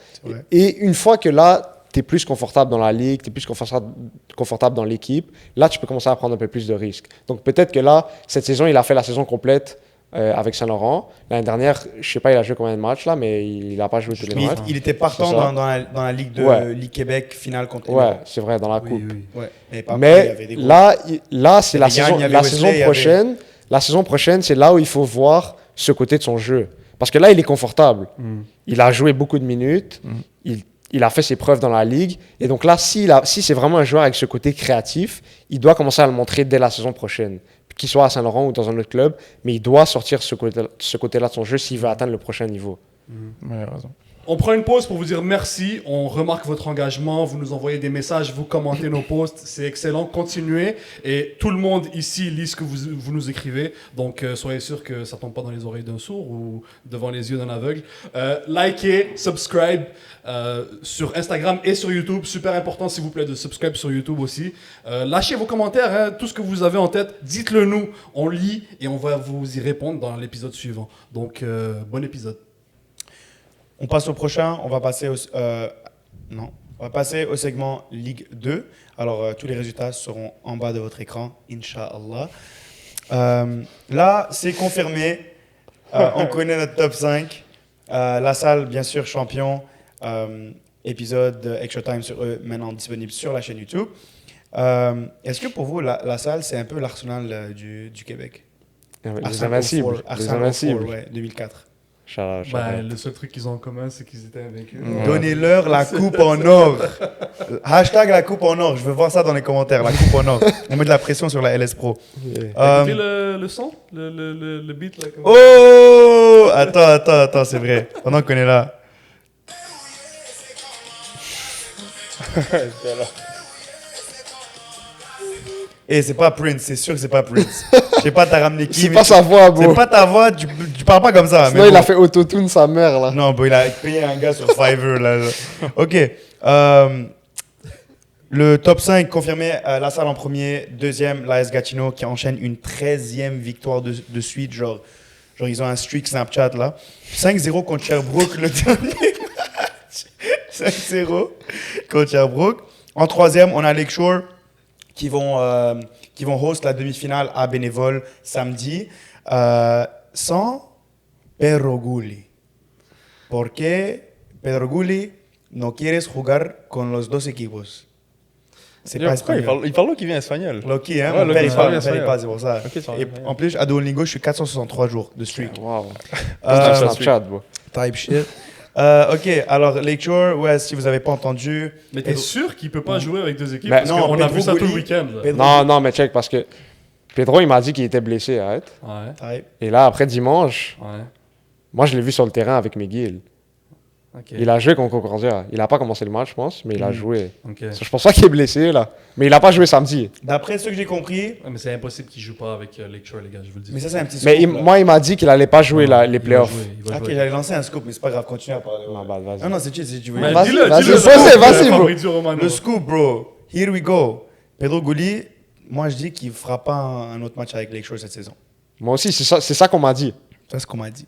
Et une fois que là, tu es plus confortable dans la ligue, tu es plus confortable dans l'équipe, là, tu peux commencer à prendre un peu plus de risques. Donc, peut-être que là, cette saison, il a fait la saison complète avec Saint-Laurent. L'année dernière, je sais pas, il a joué combien de matchs, là, mais il n'a pas joué tous les matchs. Il était partant dans la Ligue Ligue Québec, finale contre les Ouais, c'est vrai, dans la Coupe. Oui. Mais là, c'est la saison prochaine. La saison prochaine, c'est là où il faut voir ce côté de son jeu. Parce que là, il est confortable. Il a joué beaucoup de minutes. Il a fait ses preuves dans la ligue. Et donc là, si c'est vraiment un joueur avec ce côté créatif, il doit commencer à le montrer dès la saison prochaine. Qu'il soit à Saint-Laurent ou dans un autre club, mais il doit sortir ce côté-là de son jeu s'il veut atteindre le prochain niveau. Ouais, raison. On prend une pause pour vous dire merci. On remarque votre engagement. Vous nous envoyez des messages, vous commentez nos posts. C'est excellent. Continuez. Et tout le monde ici lit ce que vous nous écrivez. Donc, soyez sûr que ça ne tombe pas dans les oreilles d'un sourd ou devant les yeux d'un aveugle. Likez, subscribe sur Instagram et sur YouTube. Super important, s'il vous plaît, de subscribe sur YouTube aussi. Lâchez vos commentaires. Hein. Tout ce que vous avez en tête, dites-le nous. On lit et on va vous y répondre dans l'épisode suivant. Donc, bon épisode. On passe au prochain. On va passer au segment Ligue 2. Alors, tous les résultats seront en bas de votre écran, Inch'Allah. Là, c'est confirmé. On connaît notre top 5. La salle, bien sûr, champion. Épisode Extra Time sur eux, maintenant disponible sur la chaîne YouTube. Est-ce que pour vous, la salle, c'est un peu l'Arsenal du Québec? Les Invincibles. Arsenal 2004. Le seul truc qu'ils ont en commun, c'est qu'ils étaient invaincus. Donnez-leur la coupe en or. Hashtag la coupe en or. Je veux voir ça dans les commentaires. La coupe en or. On met de la pression sur la LS Pro. Écoutez le son, le beat. Là, oh! Attends, c'est vrai. Pendant qu'on est là. Et c'est pas Prince, c'est sûr que c'est pas Prince. Je sais pas, t'as ramené qui. C'est pas sa voix, bro. C'est pas ta voix, tu parles pas comme ça. Sinon, il a fait autotune sa mère, là. Non, bro, il a payé un gars sur Fiverr, là. Ok. Le top 5 confirmé, La Salle en premier. Deuxième, l'AS Gatineau qui enchaîne une 13e victoire de suite. Genre, ils ont un streak Snapchat, là. 5-0 contre Sherbrooke, le dernier match. 5-0 contre Sherbrooke. En troisième, on a Lakeshore qui vont host la demi-finale à Bénévole samedi sans Pedro Gulli. Porque Pedro Gulli no quieres jugar con los dos equipos. C'est pas espagnol. Il parle qui vient espagnol. Loki, hein? Ouais, Mon père, il parle espagnol. pas, c'est pour ça. Okay, Et en plus, à Duolingo, je suis 463 jours de streak. Wow. Snapchat, bro. Type shit. Ok, alors Lakeshore, ouais, si vous n'avez pas entendu. Mais t'es sûr qu'il peut pas jouer avec deux équipes? Ben, Parce non, qu'on a Pedro vu ça tout le Gulli, week-end. là. Non, mais check, parce que Pedro, il m'a dit qu'il était blessé, arrête. Ouais, Type. Et là, après dimanche, ouais. moi, je l'ai vu sur le terrain avec McGill. Ok. Il a joué contre Concordia. Il n'a pas commencé le match, je pense, mais il a joué. Ok. Je pense pas qu'il est blessé, là. Mais il n'a pas joué samedi. D'après ce que j'ai compris, Ouais, mais c'est impossible qu'il joue pas avec Lakeshore, les gars, je vous le dis. mais ça, c'est un petit scoop. Mais là. moi, il m'a dit qu'il allait pas jouer les playoffs. Il va Ok, jouer. j'allais lancer un scoop, mais c'est pas grave, continue à parler. Ma bad, vas-y. Non, non, c'est chill, si tu veux. Mais Vas-y, dis-le, vas-y, dis-le. vas-y, bro. Fabrizio Romano. Le scoop, bro. Here we go. Pedro Gulli, moi, je dis qu'il fera pas un autre match avec Lakeshore cette saison. Moi aussi, c'est ça qu'on m'a dit. C'est ce qu'on m'a dit.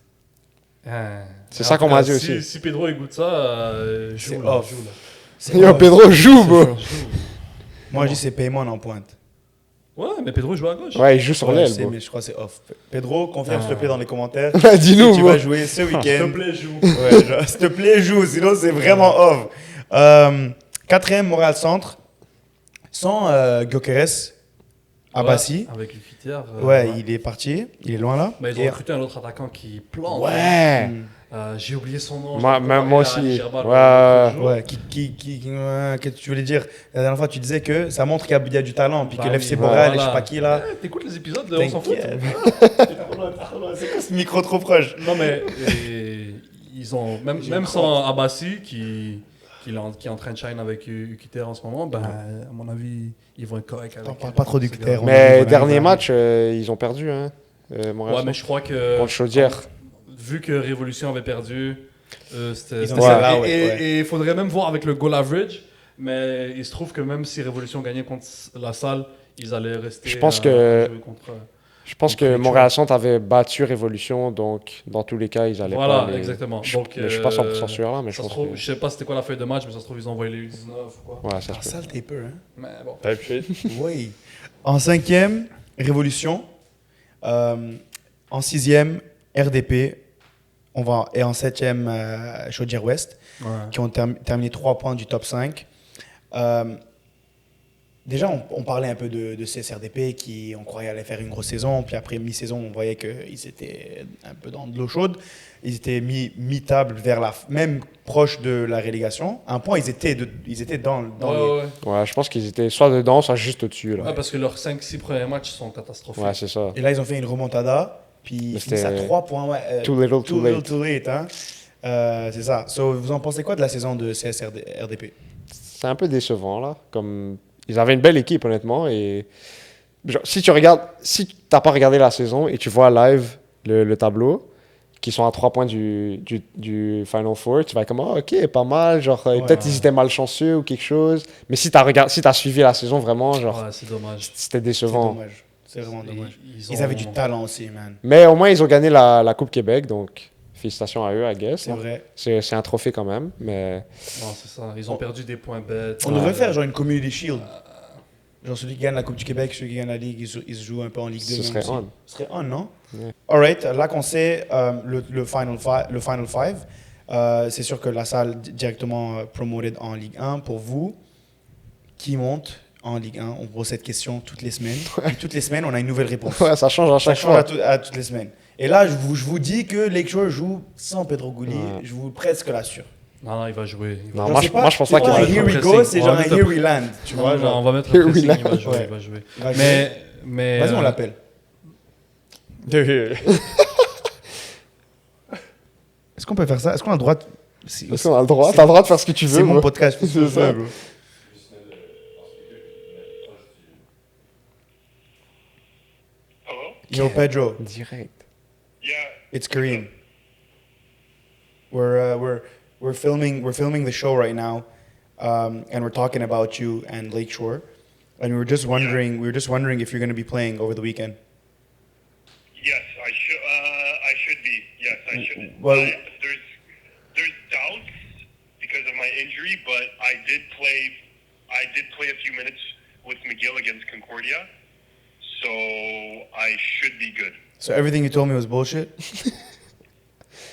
C'est ça qu'on m'a dit Si aussi. Pedro écoute ça, C'est joue là, off. joue là. C'est Yo, off. Pedro joue, bro. Moi, je dis c'est paiement en pointe. Ouais, mais Pedro joue à gauche. Ouais, il joue sur Ouais, l'aile, je sais, bro. mais je crois que c'est off. Pedro, confirme s'il te plaît dans les commentaires. Dis-nous, si tu bro. vas jouer ce S'il te week-end. plaît, joue. Ouais, genre, s'il te plaît, joue, sinon c'est vraiment off. Quatrième, Montréal Centre. Sans Gyökeres Abassi. Avec le Fitière. Ouais, il est parti. Il est loin là. Mais ils Et- ont recruté un autre attaquant qui plante. Ouais. J'ai oublié son nom. Moi- je l'ai comparé moi à aussi. Ali Gerbal, Ouais. l'autre jour. Ouais, qu'est-ce que tu voulais dire? La dernière fois, tu disais que ça montre qu'il y a du talent, puis Bah que oui, l'FC voilà. Montréal et je sais pas qui là. Ouais, t'écoutes les épisodes, on s'en fout. T'inquiète. C'est quoi ce micro trop proche? Non, mais ils ont. Même sans Abassi, qui qui est en train de shine avec UQTR en ce moment, ben, à mon avis, ils vont être corrects avec. T'en parles pas trop du QTR. Mais dernier match, ils ont perdu. Hein, Montréal Ouais, mais je crois que. contre Chaudière. Vu que Révolution avait perdu, c'était Ils ont c'était ça, ça. ouais, ouais. Et il faudrait même voir avec le goal average, mais il se trouve que même si Révolution gagnait contre la salle, ils allaient rester. Je pense à que- jouer contre. Je pense que Montréal Centre avait battu Révolution, donc dans tous les cas, ils allaient Voilà, pas les... exactement. Je, Donc, mais je suis pas 100% sûr là, mais je ça se pense trouve, que... je sais pas c'était quoi la feuille de match, mais ça se trouve ils ont envoyé les U19 ou quoi. Ouais, ça Ah, se peut. ça, le taper, hein. Mais bon. Type shit. Oui. En 5e, Révolution. En 6e, RDP. Et en 7e, Chaudière-Ouest, Ouais. qui ont terminé 3 points du top 5. Déjà, on parlait un peu de CSRDP qui, on croyait, allait faire une grosse saison. Puis après mi-saison, on voyait qu'ils étaient un peu dans de l'eau chaude. Ils étaient mi-table vers même proche de la relégation. À un point, ils étaient dans les... Ouais. Ouais, je pense qu'ils étaient soit dedans, soit juste au-dessus. Ouais, Là. parce que leurs 5-6 premiers matchs sont catastrophiques. Ouais, c'est ça. Et là, ils ont fait une remontada. Puis ils C'était finissent à 3 points. Ouais, Too little, too late. too late, hein. C'est ça. So, vous en pensez quoi de la saison de CSRDP? C'est un peu décevant, là. Comme... Ils avaient une belle équipe, honnêtement. Et genre, si t'as pas regardé la saison et tu vois live le tableau, qui sont à 3 points du Final Four, tu vas être comme, oh, ok, pas mal. Genre, peut-être ils étaient malchanceux ou quelque chose. Mais si t'as suivi la saison vraiment, genre, Ouais, c'est dommage. c'était C'est décevant. dommage. C'est vraiment dommage. Ils Ils avaient du talent aussi, man. Mais au moins, ils ont gagné la Coupe Québec, donc félicitations à eux, I guess. C'est vrai. C'est un trophée quand même, mais Non, c'est ça. Ils ont perdu des points bêtes. On devrait faire genre une Community Shield. Genre celui qui gagne la Coupe du Québec, celui qui gagne la Ligue, ils se jouent un peu en Ligue 2. ce serait aussi. on. Ce serait on, non? Ouais. Alright, là qu'on sait le Final Five, c'est sûr que la salle directement promoted en Ligue 1. Pour vous, qui monte en Ligue 1? On pose cette question toutes les semaines. Puis toutes les semaines, on a une nouvelle réponse. Ouais, ça change à Ça chaque change fois. à toutes les semaines. Et là, je vous dis que Lakeshore joue sans Pedro Gouli. Ouais. Je vous presque l'assure. Non, il va jouer. Il va Non, Genre, moi, c'est je pense pas c'est qu'il va un être Here we pressing. go, c'est On va genre un mettre Here le- we land. Tu vois, Non, genre. on va mettre Here le we pressing, land. il va jouer. Ouais. Il va jouer. Il va jouer. Mais Vas-y, on l'appelle. Est-ce qu'on peut faire ça? Est-ce qu'on a le droit de... Est-ce qu'on a le droit? T'as le droit de faire ce que tu veux. C'est mon bro. podcast. je fais ce que je C'est ça. veux, bro. Hello? Yo, Pedro, Direct. Yeah. it's Kareem. We're filming the show right now, and we're talking about you and Lakeshore, and we were just wondering if you're going to be playing over the weekend. Yes, I should. I should be. Yes, I should. Well- There's doubts because of my injury, but I did play. I did play a few minutes with McGill against Concordia, so I should be good. So everything you told me was bullshit?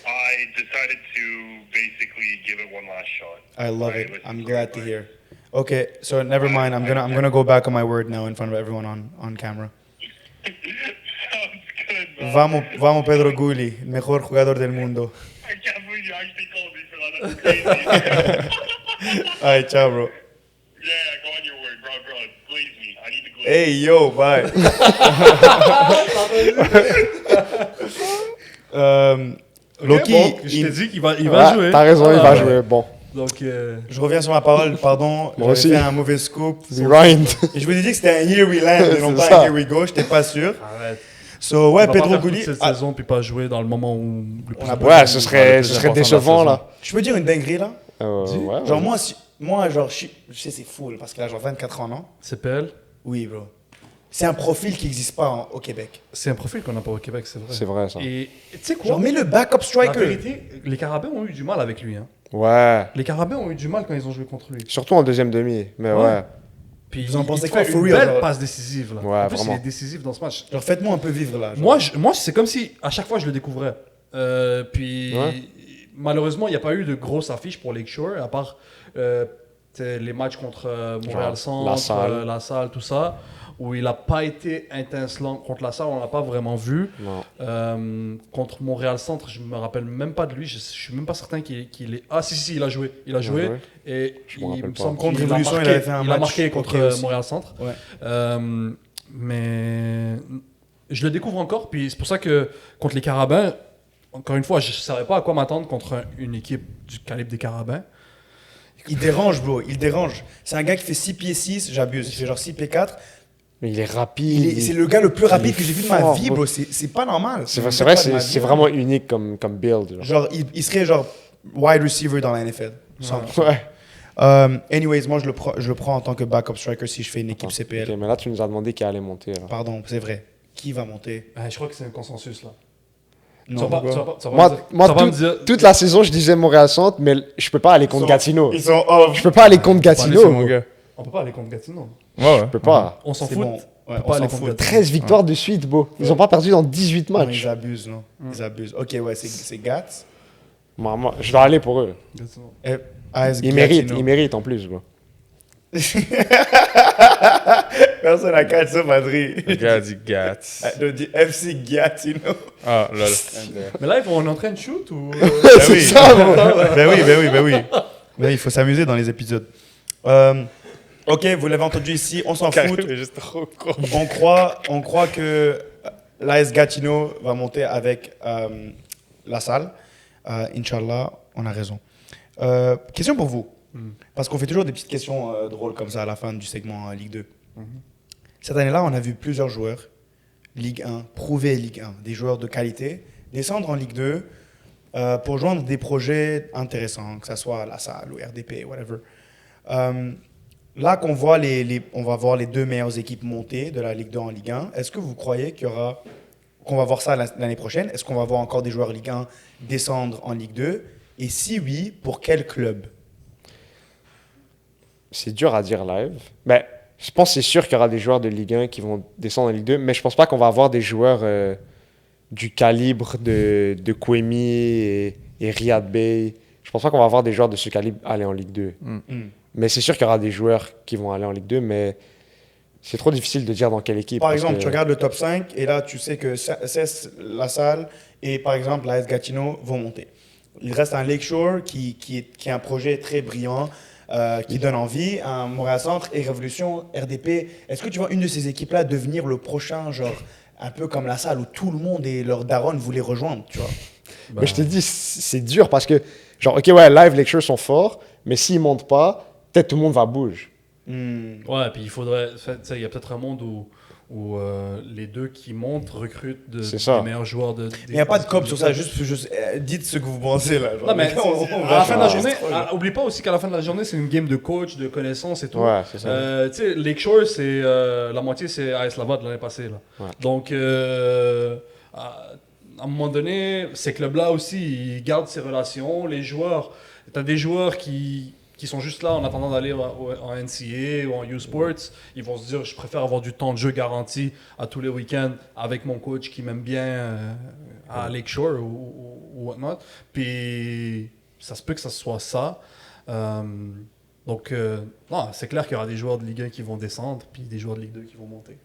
I decided to basically give it one last shot. I love I it. listened I'm to glad to everybody. hear. Okay, so never mind. I'm gonna go back on my word now in front of everyone on camera. Sounds good, man. Vamos Pedro Gulli, el mejor jugador del mundo. I can't believe you actually called me for that. That's crazy. All right, ciao, bro. Yeah, go on your word, bro. Glaze me. I need to glaze. Hey, yo, bye. Loki, Bon, je t'ai dit qu'il va Ouais, jouer. t'as raison, il Ah, va ouais. jouer. Bon, Donc, je reviens sur ma parole, pardon. Moi J'avais aussi. fait un mauvais scoop. grind. Et je vous ai dit que c'était un Here We Land et non C'est pas ça. un Here We Go, j'étais pas sûr. arrête. So, ouais, Il va pas Pedro faire toute Gulli. cette Ah, saison puis pas jouer dans le moment où le plus On a important- Ouais, ce le serait plus important de la décevant, saison. là. je peux dire une dinguerie là? Ouais, Genre, ouais. moi genre, je sais, c'est fou parce qu'il a genre 24 ans, non? CPL, Oui, bro. C'est un profil qui n'existe pas au Québec. c'est un profil qu'on n'a pas au Québec, c'est vrai. C'est vrai, ça. Et tu sais quoi? Genre, mets le backup La striker. vérité, les Carabins ont eu du mal avec lui. Hein. Ouais. Les Carabins ont eu du mal quand ils ont joué contre lui. Surtout en deuxième demi. Mais Ouais. ouais. Puis Vous en pensez il quoi, fait for une real, belle genre? passe décisive. Là. Ouais, en plus, vraiment. il est décisif dans ce match. Genre, faites-moi un peu vivre là. genre. Moi, c'est comme si à chaque fois je le découvrais. Puis Ouais. malheureusement, il n'y a pas eu de grosse affiche pour Lakeshore, à part les matchs contre Montréal Centre, La Salle. tout ça, où il n'a pas été étincelant. Contre la Salle, on l'a pas vraiment vu. Non. Contre Montréal Centre, je me rappelle même pas de lui. Je suis même pas certain qu'il est. Ah si, il a joué. Il a joué. joué. Et Je me il rappelle me pas. semble Contre qu'il a Révolution, il marqué, avait fait un il a match marqué contre ok aussi. Montréal Centre. Ouais. Mais je le découvre encore, puis c'est pour ça que contre les Carabins, encore une fois, je ne savais pas à quoi m'attendre contre une équipe du calibre des Carabins. Il dérange, bro. Il dérange. C'est un gars qui fait 6 pieds 6, j'abuse. Il fait genre 6 pieds 4. Mais il est rapide. C'est le gars le plus rapide il est que j'ai vu de ma fort, vie, bro. bro. C'est pas normal. C'est vrai, pas de ma c'est vie. vraiment unique comme build. Genre, il serait genre wide receiver dans la NFL. 100%. Ouais. Anyways, moi, je le prends en tant que backup striker si je fais une équipe CPL. Ok, mais là, tu nous as demandé qui allait monter. Là. Pardon, c'est vrai. Qui va monter? Je crois que c'est un consensus là. Non, Toute la saison, je disais Montréal Centre, mais je peux pas aller contre Gatineau. Ils sont off. Je peux pas aller contre Allez, c'est Gatineau. mon gars. On peut pas aller contre Gatineau. Ouais. Je peux pas. On s'en C'est fout. bon. Ouais, peut on pas aller s'en contre fout. Gatineau. 13 victoires de suite, beau. Ils ont pas perdu dans 18 Non, matchs. ils abusent, non? Ils abusent. Ok, ouais, c'est Gats. Moi, je dois aller pour eux. Gatineau. AS Ils Gatineau. méritent en plus. Bro. Personne n'a catch ça, Madrid. Le gars a dit Gats. Le dit FC Gatineau. Ah, lol. Mais là, on est en train de shoot ou. C'est ça, bro. Ben oui. Il faut s'amuser dans les épisodes. Ok, vous l'avez entendu ici, on s'en fout. juste trop con. On croit que l'AS Gatineau va monter avec la salle. Inch'Allah, on a raison. Question pour vous. Parce qu'on fait toujours des petites questions drôles comme ça à la fin du segment Ligue 2. Cette année-là, on a vu plusieurs joueurs, Ligue 1, prouver Ligue 1, des joueurs de qualité, descendre en Ligue 2 pour joindre des projets intéressants, que ce soit la salle ou RDP, whatever. Là qu'on voit on va voir les deux meilleures équipes monter de la Ligue 2 en Ligue 1, est-ce que vous croyez qu'on va voir ça l'année prochaine? Est-ce qu'on va voir encore des joueurs Ligue 1 descendre en Ligue 2? Et si oui, pour quel club? C'est dur à dire live. Mais je pense que c'est sûr qu'il y aura des joueurs de Ligue 1 qui vont descendre en Ligue 2, mais je pense pas qu'on va avoir des joueurs du calibre de Kwemi et Riyad Bey. Je pense pas qu'on va avoir des joueurs de ce calibre aller en Ligue 2. Mais c'est sûr qu'il y aura des joueurs qui vont aller en Ligue 2, mais c'est trop difficile de dire dans quelle équipe. Par exemple, tu regardes le top 5 et là, tu sais que CES, la salle et par exemple l'AS Gatineau vont monter. Il reste un Lakeshore qui est un projet très brillant, qui donne envie, un Montréal Centre et Révolution, RDP. Est-ce que tu vois une de ces équipes-là devenir le prochain, genre un peu comme la salle où tout le monde et leur daronne voulaient rejoindre, tu vois? Mais je te dis, c'est dur parce que, genre, ok, ouais, live, Lakeshore sont forts, mais s'ils montent pas, peut-être tout le monde va bouger. Ouais, puis il faudrait. Il y a peut-être un monde où les deux qui montent recrutent des meilleurs joueurs de. Il n'y a pas de cop sur ça, juste dites ce que vous pensez là. Genre, Non, mais à la fin de la journée, journée, oublie pas aussi qu'à la fin de la journée, c'est une game de coach, de connaissances et tout. Ouais, c'est ça. Tu sais, Lakeshore, c'est la moitié, c'est AS Laval de l'année passée. Là. Ouais. Donc, à un moment donné, ces clubs-là aussi, ils gardent ces relations. Les joueurs, tu as des joueurs qui sont juste là en attendant d'aller en NCA ou en U-Sports. Ils vont se dire, je préfère avoir du temps de jeu garanti à tous les week-ends avec mon coach qui m'aime bien à Lakeshore ou whatnot. Puis, ça se peut que ça soit ça. Donc, non, c'est clair qu'il y aura des joueurs de Ligue 1 qui vont descendre, puis des joueurs de Ligue 2 qui vont monter.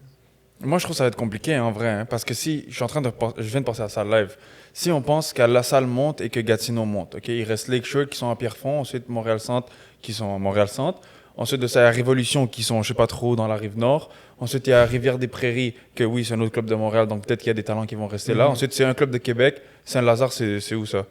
Moi, je trouve que ça va être compliqué en vrai, parce que si je viens de penser à ça live. Si on pense qu'à La Salle monte et que Gatineau monte, ok, il reste Lakeshore qui sont à Pierrefonds, ensuite Montréal Centre qui sont à Montréal Centre, ensuite de ça il y a Révolution qui sont je sais pas trop dans la rive nord, ensuite il y a Rivière des Prairies que oui c'est un autre club de Montréal donc peut-être qu'il y a des talents qui vont rester là, ensuite c'est un club de Québec, Saint-Lazare c'est où ça?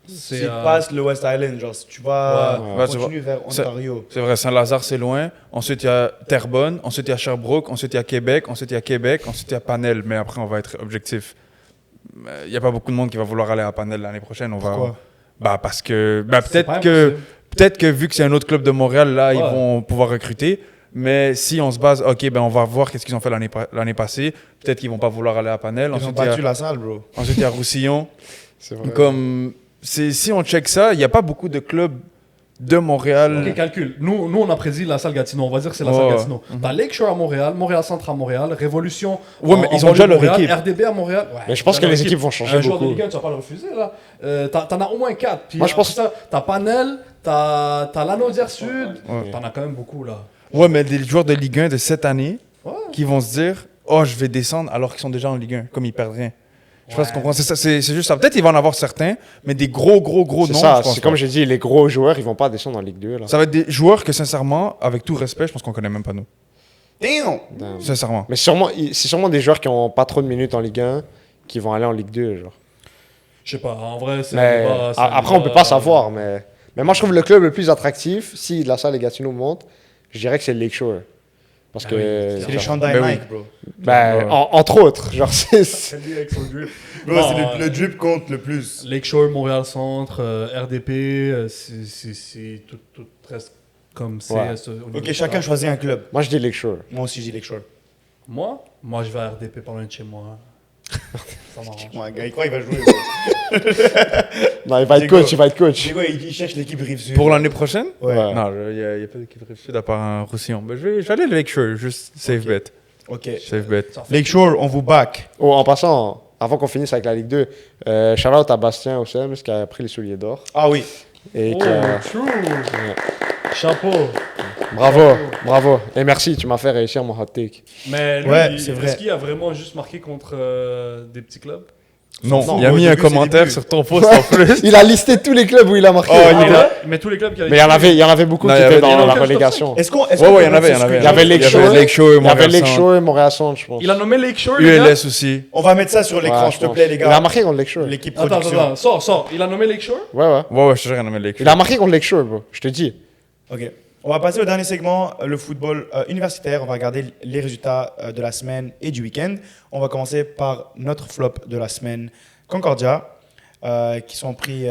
Si tu passes le West Island, genre si tu vas continuer vers Ontario. C'est vrai, Saint-Lazare c'est loin. Ensuite il y a Terrebonne, ensuite il y a Sherbrooke, ensuite il y a Québec, ensuite il y a Québec, ensuite il y a Panel. Mais après on va être objectif. Il n'y a pas beaucoup de monde qui va vouloir aller à Panel l'année prochaine. Pourquoi? Parce que C'est pas peut-être que vu que c'est un autre club de Montréal là ils vont pouvoir recruter. Mais si on se base, ok, on va voir qu'est-ce qu'ils ont fait l'année passée. Peut-être qu'ils vont pas vouloir aller à Panel. Ils ont battu La Salle, bro. Ensuite il y a Roussillon. C'est vrai. Si on check ça, il n'y a pas beaucoup de clubs de Montréal. Ok, calcul. Nous, on a prédit la salle Gatineau. On va dire que c'est la salle Gatineau. T'as Lakeshore à Montréal, Montréal Centre à Montréal, Révolution. Mais ils ont déjà leur équipe. RDB à Montréal. Ouais, Mais je pense que les équipes vont changer un joueur de beaucoup. Ligue 1, tu vas pas le refuser là. T'en as au moins 4. Puis Moi, je pense ça, t'as Panel, t'as Lanaudière Sud. Ouais. T'en as quand même beaucoup là. Ouais, mais des joueurs de Ligue 1 de cette année qui vont se dire oh, je vais descendre alors qu'ils sont déjà en Ligue 1, comme ils perdent rien. Je pense qu'on comprend. C'est juste ça. Peut-être qu'il va en avoir certains, mais des gros noms. C'est ça, je pense c'est pas. comme j'ai dit, les gros joueurs, ils vont pas descendre en Ligue 2. Là. Ça va être des joueurs que, sincèrement, avec tout respect, je pense qu'on connaît même pas nous. Damn! Sincèrement. Mais c'est sûrement des joueurs qui ont pas trop de minutes en Ligue 1 qui vont aller en Ligue 2. Genre. Je sais pas, en vrai, c'est Mais après, on peut pas savoir. Mais Mais moi, je trouve le club le plus attractif, si la salle des Gatineau monte, je dirais que c'est le Lakeshore. Parce Ah que. oui, C'est les genre, chandails Ben oui. Nike, bro. entre autres. Genre, c'est. Bro, Non, c'est le drip compte le plus. Lakeshore, Montréal Centre, RDP, c'est tout reste comme c'est. Ouais. au niveau Ok, du chacun stade. choisit un club. Moi, je dis Lakeshore. Moi aussi, j'ai Lakeshore. Moi je vais à RDP pas loin de chez moi. Ça m'arrange. Ouais, gars, il croit qu'il va jouer. bro. Non, il va être Diego. coach, il va être coach. Diego, il cherche l'équipe Rive-Sud. Pour l'année prochaine? Ouais. Ouais. Non, il n'y a pas d'équipe Rive-Sud à part un Roussillon. Ben, je vais aller à Lakeshore, juste safe Ok. bet. Ok. Safe bet. Ça fait- Lakeshore, on vous back. Oh, en passant, avant qu'on finisse avec la Ligue 2, shout-out à Bastien Ossems qui a pris les souliers d'or. Ah oui. Et Oh, qui a- true. Chapeau. Bravo. Et merci, tu m'as fait réussir mon hot take. Mais lui, Ouais, c'est vrai. est-ce qu'il a vraiment juste marqué contre des petits clubs? Non, Non, il a au mis début, un c'est commentaire début. sur ton post en plus. Il a listé tous les clubs où il a marqué. Oh, Ah il ouais, a- mais tous les clubs qui avaient Mais il y en avait beaucoup Non, qui il y étaient avait- dans il y en la avait relégation. Est-ce qu'on. Ouais, ouais, il y en avait. Il y avait Lakeshore, Lakeshore et il y avait Montréal Centre. Lakeshore et Montréal Centre, je pense. Il a nommé Lakeshore, les gars. ULS aussi. On va mettre ça sur l'écran, Ouais, s'il te pense. plaît, les Il a gars. marqué contre Lakeshore. L'équipe Attends, production. sors. Il a nommé Lakeshore? Ouais. Ouais, je te jure, il a nommé Lakeshore. Il a marqué contre Lakeshore, bro. Je te dis. Ok. On va passer au dernier segment, le football universitaire. On va regarder les résultats de la semaine et du week-end. On va commencer par notre flop de la semaine, Concordia, qui ont pris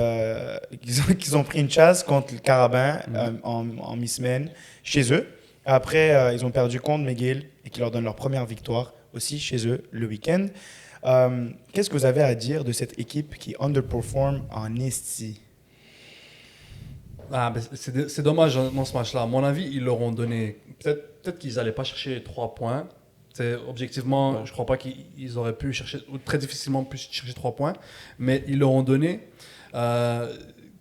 une chasse contre le Carabin en mi-semaine chez eux. Après, ils ont perdu contre McGill et qui leur donne leur première victoire aussi chez eux le week-end. Qu'est-ce que vous avez à dire de cette équipe qui underperform en esti? Ah, ben, c'est dommage dans ce match-là. À mon avis, ils leur ont donné. Peut-être qu'ils n'allaient pas chercher 3 points. Objectivement, je ne crois pas qu'ils auraient pu chercher, ou très difficilement pu chercher 3 points, mais ils leur ont donné.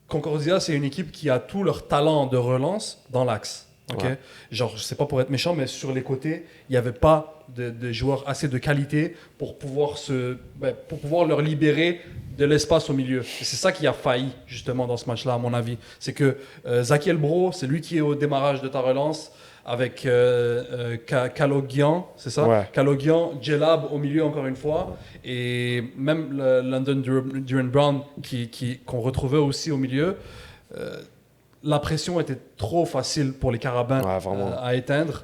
Concordia, c'est une équipe qui a tout leur talent de relance dans l'axe. Okay? Ouais. Genre, je sais pas pour être méchant, mais sur les côtés, il n'y avait pas de joueurs assez de qualité pour pouvoir leur libérer de l'espace au milieu. Et c'est ça qui a failli justement dans ce match-là, à mon avis. C'est que Zaki Elbro, c'est lui qui est au démarrage de ta relance avec Kalogian, c'est ça? Ouais. Kalogian, Jelab au milieu encore une fois, et même le London Duran Brown qu'on retrouvait aussi au milieu. La pression était trop facile pour les Carabins Ouais, vraiment. à éteindre.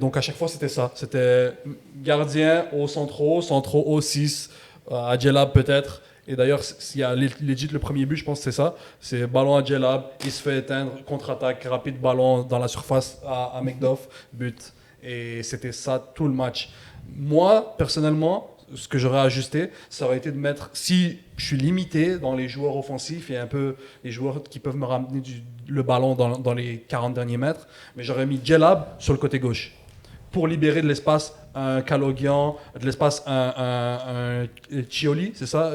Donc à chaque fois, c'était ça. C'était gardien au centro au 6, à Jelab peut-être. Et d'ailleurs, s'il y a legit le premier but, je pense que c'est ça. C'est ballon à Jelab, il se fait éteindre, contre-attaque, rapide ballon dans la surface à McDuff, but. Et c'était ça tout le match. Moi, personnellement, ce que j'aurais ajusté, ça aurait été de mettre, si je suis limité dans les joueurs offensifs et un peu les joueurs qui peuvent me ramener le ballon dans les 40 derniers mètres, mais j'aurais mis Jelab sur le côté gauche pour libérer de l'espace un Kalogian, de l'espace un Chioli, c'est ça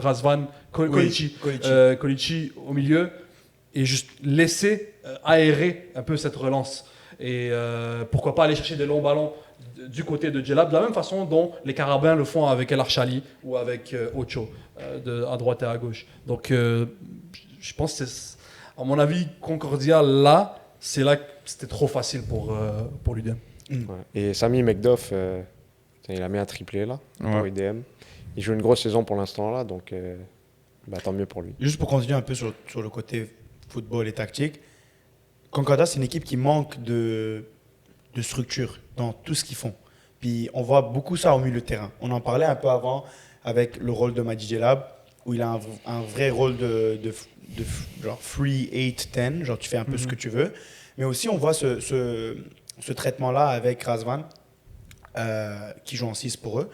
Razvan, Kolichi, Kolichi au milieu, et juste laisser aérer un peu cette relance. Et pourquoi pas aller chercher des longs ballons du côté de Jelab, de la même façon dont les Carabins le font avec El Archali ou avec Ocho, à droite et à gauche. Donc, je pense que c'est, à mon avis, Concordia, là, c'est là que c'était trop facile pour l'UDM. Ouais. Et Sami McDuff, il a mis un triplé là, pour Ouais. UDM. Il joue une grosse saison pour l'instant là, donc tant mieux pour lui. Juste pour continuer un peu sur le côté football et tactique, Concordia, c'est une équipe qui manque de structure dans tout ce qu'ils font. Puis on voit beaucoup ça au milieu de terrain. On en parlait un peu avant avec le rôle de Madi Jelab, où il a un vrai rôle de genre free 8-10, genre tu fais un peu ce que tu veux. Mais aussi on voit ce traitement-là avec Razvan, qui joue en 6 pour eux,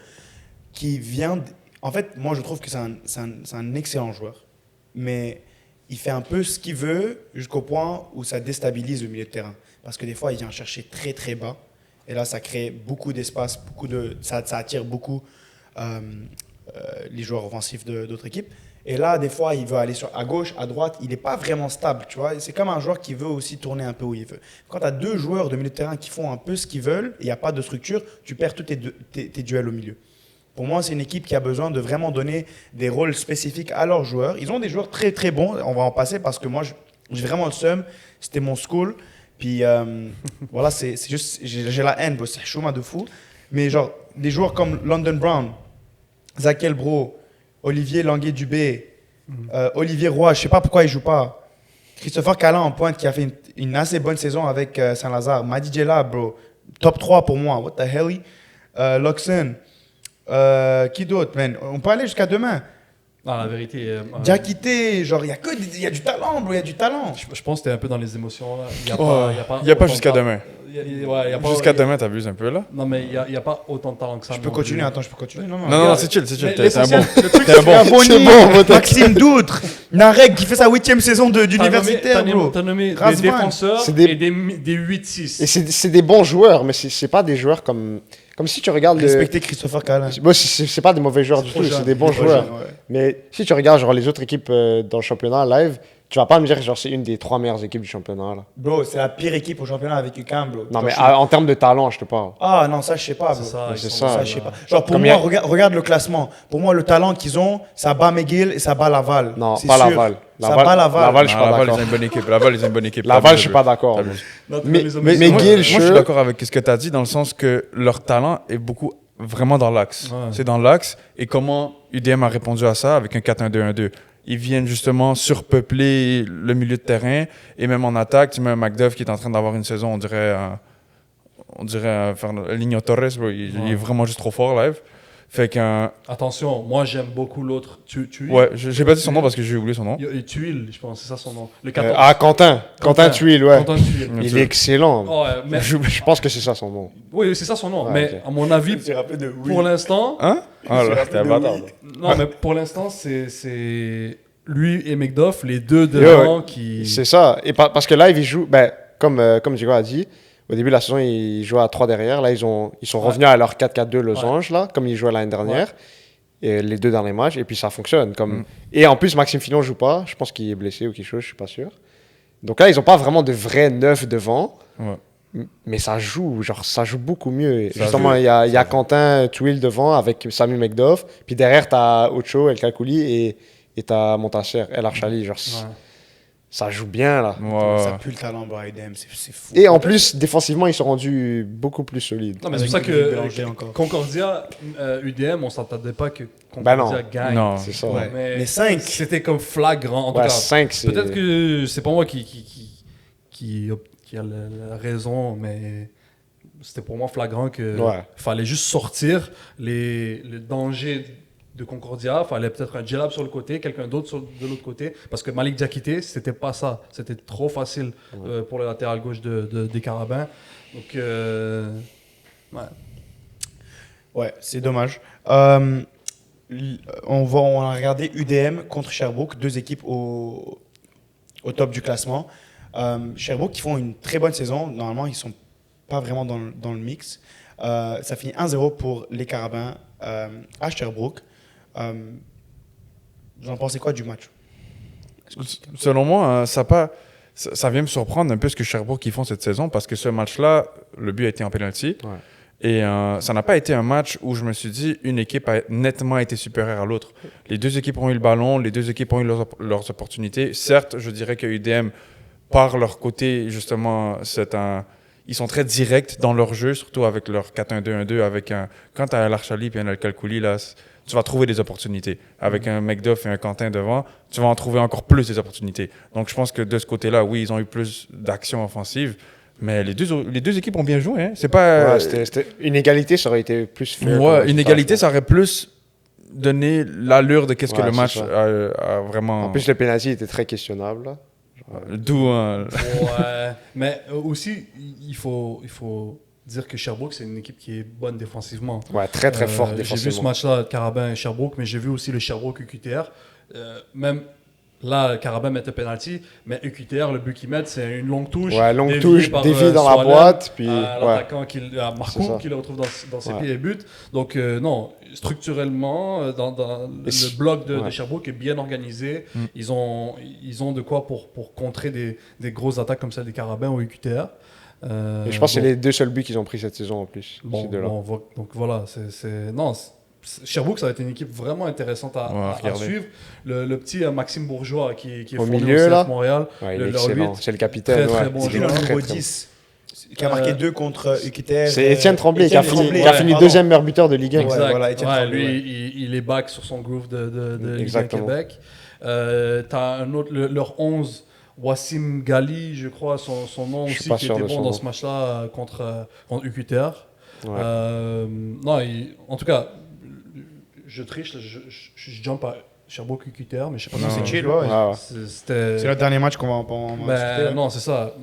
qui vient... En fait, moi je trouve que c'est un excellent joueur, mais il fait un peu ce qu'il veut jusqu'au point où ça déstabilise le milieu de terrain. Parce que des fois, il vient chercher très très bas. Et là, ça crée beaucoup d'espace, ça attire beaucoup les joueurs offensifs d'autres équipes. Et là, des fois, il veut aller à gauche, à droite. Il n'est pas vraiment stable, tu vois. C'est comme un joueur qui veut aussi tourner un peu où il veut. Quand tu as 2 joueurs de milieu de terrain qui font un peu ce qu'ils veulent, et il n'y a pas de structure, tu perds tous tes duels au milieu. Pour moi, c'est une équipe qui a besoin de vraiment donner des rôles spécifiques à leurs joueurs. Ils ont des joueurs très très bons. On va en passer parce que moi, j'ai vraiment le seum. C'était mon school. Puis voilà, c'est juste, j'ai la haine, c'est un chemin de fou. Mais genre, des joueurs comme London Brown, Zach Elbro, Olivier Languet-Dubé, Olivier Roy, je sais pas pourquoi il joue pas. Christopher Callan en pointe qui a fait une assez bonne saison avec Saint-Lazare. Madi Djella, bro. Top 3 pour moi. What the hell? Luxon. Qui d'autre, man? On peut aller jusqu'à demain. Ah, la vérité. Diakité, genre, il y a du talent, bro. Il y a du talent. Je pense que t'es un peu dans les émotions là. Il y a pas jusqu'à demain. Jusqu'à demain, t'abuses un peu là. Non, mais il n'y a pas autant de talent que ça. Je peux continuer, attends, je peux continuer. Non, c'est chill. Mais T'es un bon. l'essentiel, le truc, T'es un bon. C'est bon, Maxime Doutre, Narek qui fait sa 8e saison d'universitaire, bro. T'as nommé des Razvan. défenseurs C'est des- et des 8-6. Et c'est des bons joueurs, mais c'est pas des joueurs comme si tu regardes Respectez Christopher Callan. Bon, c'est pas des mauvais joueurs du trop tout, jeune, c'est des il est bons trop joueurs. jeune, ouais. Mais si tu regardes genre les autres équipes dans le championnat live, tu vas pas me dire genre c'est une des 3 meilleures équipes du championnat là. Bro, c'est la pire équipe au championnat avec UQAM, bro. Non Genre, mais je- en termes de talent, je te parle. Ah non, ça je sais pas, bro. C'est ça, Ouais, ils c'est sont- ça. Ça, je sais pas. Genre, pour Comme moi, il y a- regarde le classement. Pour moi, le talent qu'ils ont, ça bat McGill et ça bat Laval. Non, C'est pas sûr. Laval. Ça bat Laval. Laval, je suis pas Laval, ils d'accord. ont une bonne équipe. Laval, ils ont une bonne équipe. Laval, je suis pas d'accord. T'abuses. Non, t'as Mais- nommé mais- Zombie. mais Guil, Moi, je suis Scheu- d'accord avec ce que tu as dit dans le sens que leur talent est beaucoup vraiment dans l'axe. Ouais. C'est dans l'axe. Et comment UDM a répondu à ça avec un 4-1-2-1-2. Ils viennent justement surpeupler le milieu de terrain et même en attaque, tu mets un McDuff qui est en train d'avoir une saison, on dirait Ligno Torres, bro. Il est vraiment juste trop fort live. Fait qu'un Attention, moi j'aime beaucoup l'autre. ouais, j'ai pas dit son nom parce que j'ai oublié son nom. Tuile, je pense, c'est ça son nom. Le 14. Quentin Tuile, ouais. Quentin Tuile. Il est excellent. Oh, ouais, mais- Je pense que c'est ça son nom. Oui, c'est ça son nom. Ouais, mais ok. à mon avis, Je me suis rappelé de oui. pour l'instant, Hein? Ah là, t'es un bâtard. là. non, mais pour l'instant, c'est lui et McDuff, les deux devant qui. C'est ça. Et parce que live, ils jouent, comme Diego a dit, au début de la saison, ils jouaient à 3 derrière. Là, ils sont revenus à leur 4-4-2 losange, là, comme ils jouaient l'année dernière. Et les 2 derniers matchs. Et puis ça fonctionne. Et en plus, Maxime Filon joue pas. Je pense qu'il est blessé ou quelque chose, je suis pas sûr. Donc là, ils ont pas vraiment de vrais neufs devant. Ouais. Mais ça joue beaucoup mieux. Ça Justement, joue. il y a Quentin Tuile devant avec Samuel McDuff. Puis derrière, tu as Ocho, El Kalkouli et tu as Montasser, El Archali. Ouais. Ça joue bien là. Ça pue le talent, bro, UDM, c'est fou. Et en plus, défensivement, ils sont rendus beaucoup plus solides. Non, mais c'est Avec pour ça Guy que Bélanger encore. Concordia, UDM, on s'attendait pas que Ben non. Concordia gagne. Non. C'est ça. Ouais. Mais, Mais 5. c'était comme flagrant. En tout Ouais, cas, 5, c'est. peut-être que c'est pas moi qui a la raison, mais c'était pour moi flagrant que Ouais. fallait juste sortir les dangers de Concordia. Fallait peut-être un Djellab sur le côté, quelqu'un d'autre de l'autre côté, parce que Malik Diakité, c'était pas ça. C'était trop facile pour le latéral gauche des Carabins. Donc, ouais. Ouais, c'est dommage. On a regardé UDM contre Sherbrooke, 2 équipes au top du classement. Sherbrooke qui font une très bonne saison. Normalement, ils ne sont pas vraiment dans le mix. Ça finit 1-0 pour les Carabins à Sherbrooke. Vous en pensez quoi du match? Selon moi, ça vient me surprendre un peu ce que Sherbrooke ils font cette saison parce que ce match-là, le but a été en penalty. Ouais. Et ça n'a pas été un match où je me suis dit une équipe a nettement été supérieure à l'autre. Les 2 équipes ont eu le ballon, les 2 équipes ont eu leurs opportunités. Certes, je dirais que UDM, par leur côté, justement, ils sont très directs dans leur jeu, surtout avec leur 4-1-2-1-2. Quand tu as l'Archali et un Al-Kalkouli, là, tu vas trouver des opportunités. Avec un McDuff et un Quentin devant, tu vas en trouver encore plus des opportunités. Donc je pense que de ce côté-là, oui, ils ont eu plus d'actions offensives. Mais les deux équipes ont bien joué. Hein. C'est pas, Ouais, c'était une égalité, ça aurait été plus fair. ouais, une égalité, ça aurait plus donné l'allure de qu'est-ce que Ouais, le c'est match ça. a vraiment. En plus, le penalty était très questionnable. Là. D'où. Ouais, mais aussi, il faut dire que Sherbrooke, c'est une équipe qui est bonne défensivement. Ouais, très très fort J'ai vu ce défensivement. match-là, Carabin et Sherbrooke, mais j'ai vu aussi le Sherbrooke UQTR. Même là, Carabin met un penalty, mais UQTR, le but qu'ils mettent, c'est une longue touche. Ouais, longue déviée touche, par, déviée dans la Soalem, boîte, puis ouais. l'attaquant, C'est Marco, ça. qui le retrouve dans ses Ouais. pieds et but. Donc, non, structurellement, dans le bloc de ouais. Sherbrooke est bien organisé. Ils ont de quoi pour contrer des grosses attaques comme celle des Carabins au UQTR. Et je pense que c'est les 2 seuls buts qu'ils ont pris cette saison en plus. Bon, ces deux-là. donc voilà, Sherbrooke, ça va être une équipe vraiment intéressante à regarder. suivre. Le petit Maxime Bourgeois qui est Au fourni milieu, au CF là. Montréal. Ouais, il est leur excellent. 8, C'est le capitaine. très, très ouais. bon C'est Il qui est le très, numéro très 10 qui a marqué 2 contre UQTR? C'est Étienne Tremblay qui a Étienne fini, Tremblay, qui a ouais, fini pardon. 2e meilleur buteur de Ligue 1. Ouais, Exact. voilà, Étienne Ouais, Tremblay, lui, il est back sur son groove de Ligue 1 Exactement. Québec. T'as un autre, leur 11, Wassim Gali, je crois, son nom Je suis aussi, pas qui sûr était de bon son dans nom. ce match-là contre UQTR. Ouais. Non, en tout cas, je triche, je jump à Sherbrooke UQTR, mais je sais pas Non, si c'est c'est chill, ouais. C'était. C'est le dernier match qu'on va en discuter. Ben, non, c'est ça.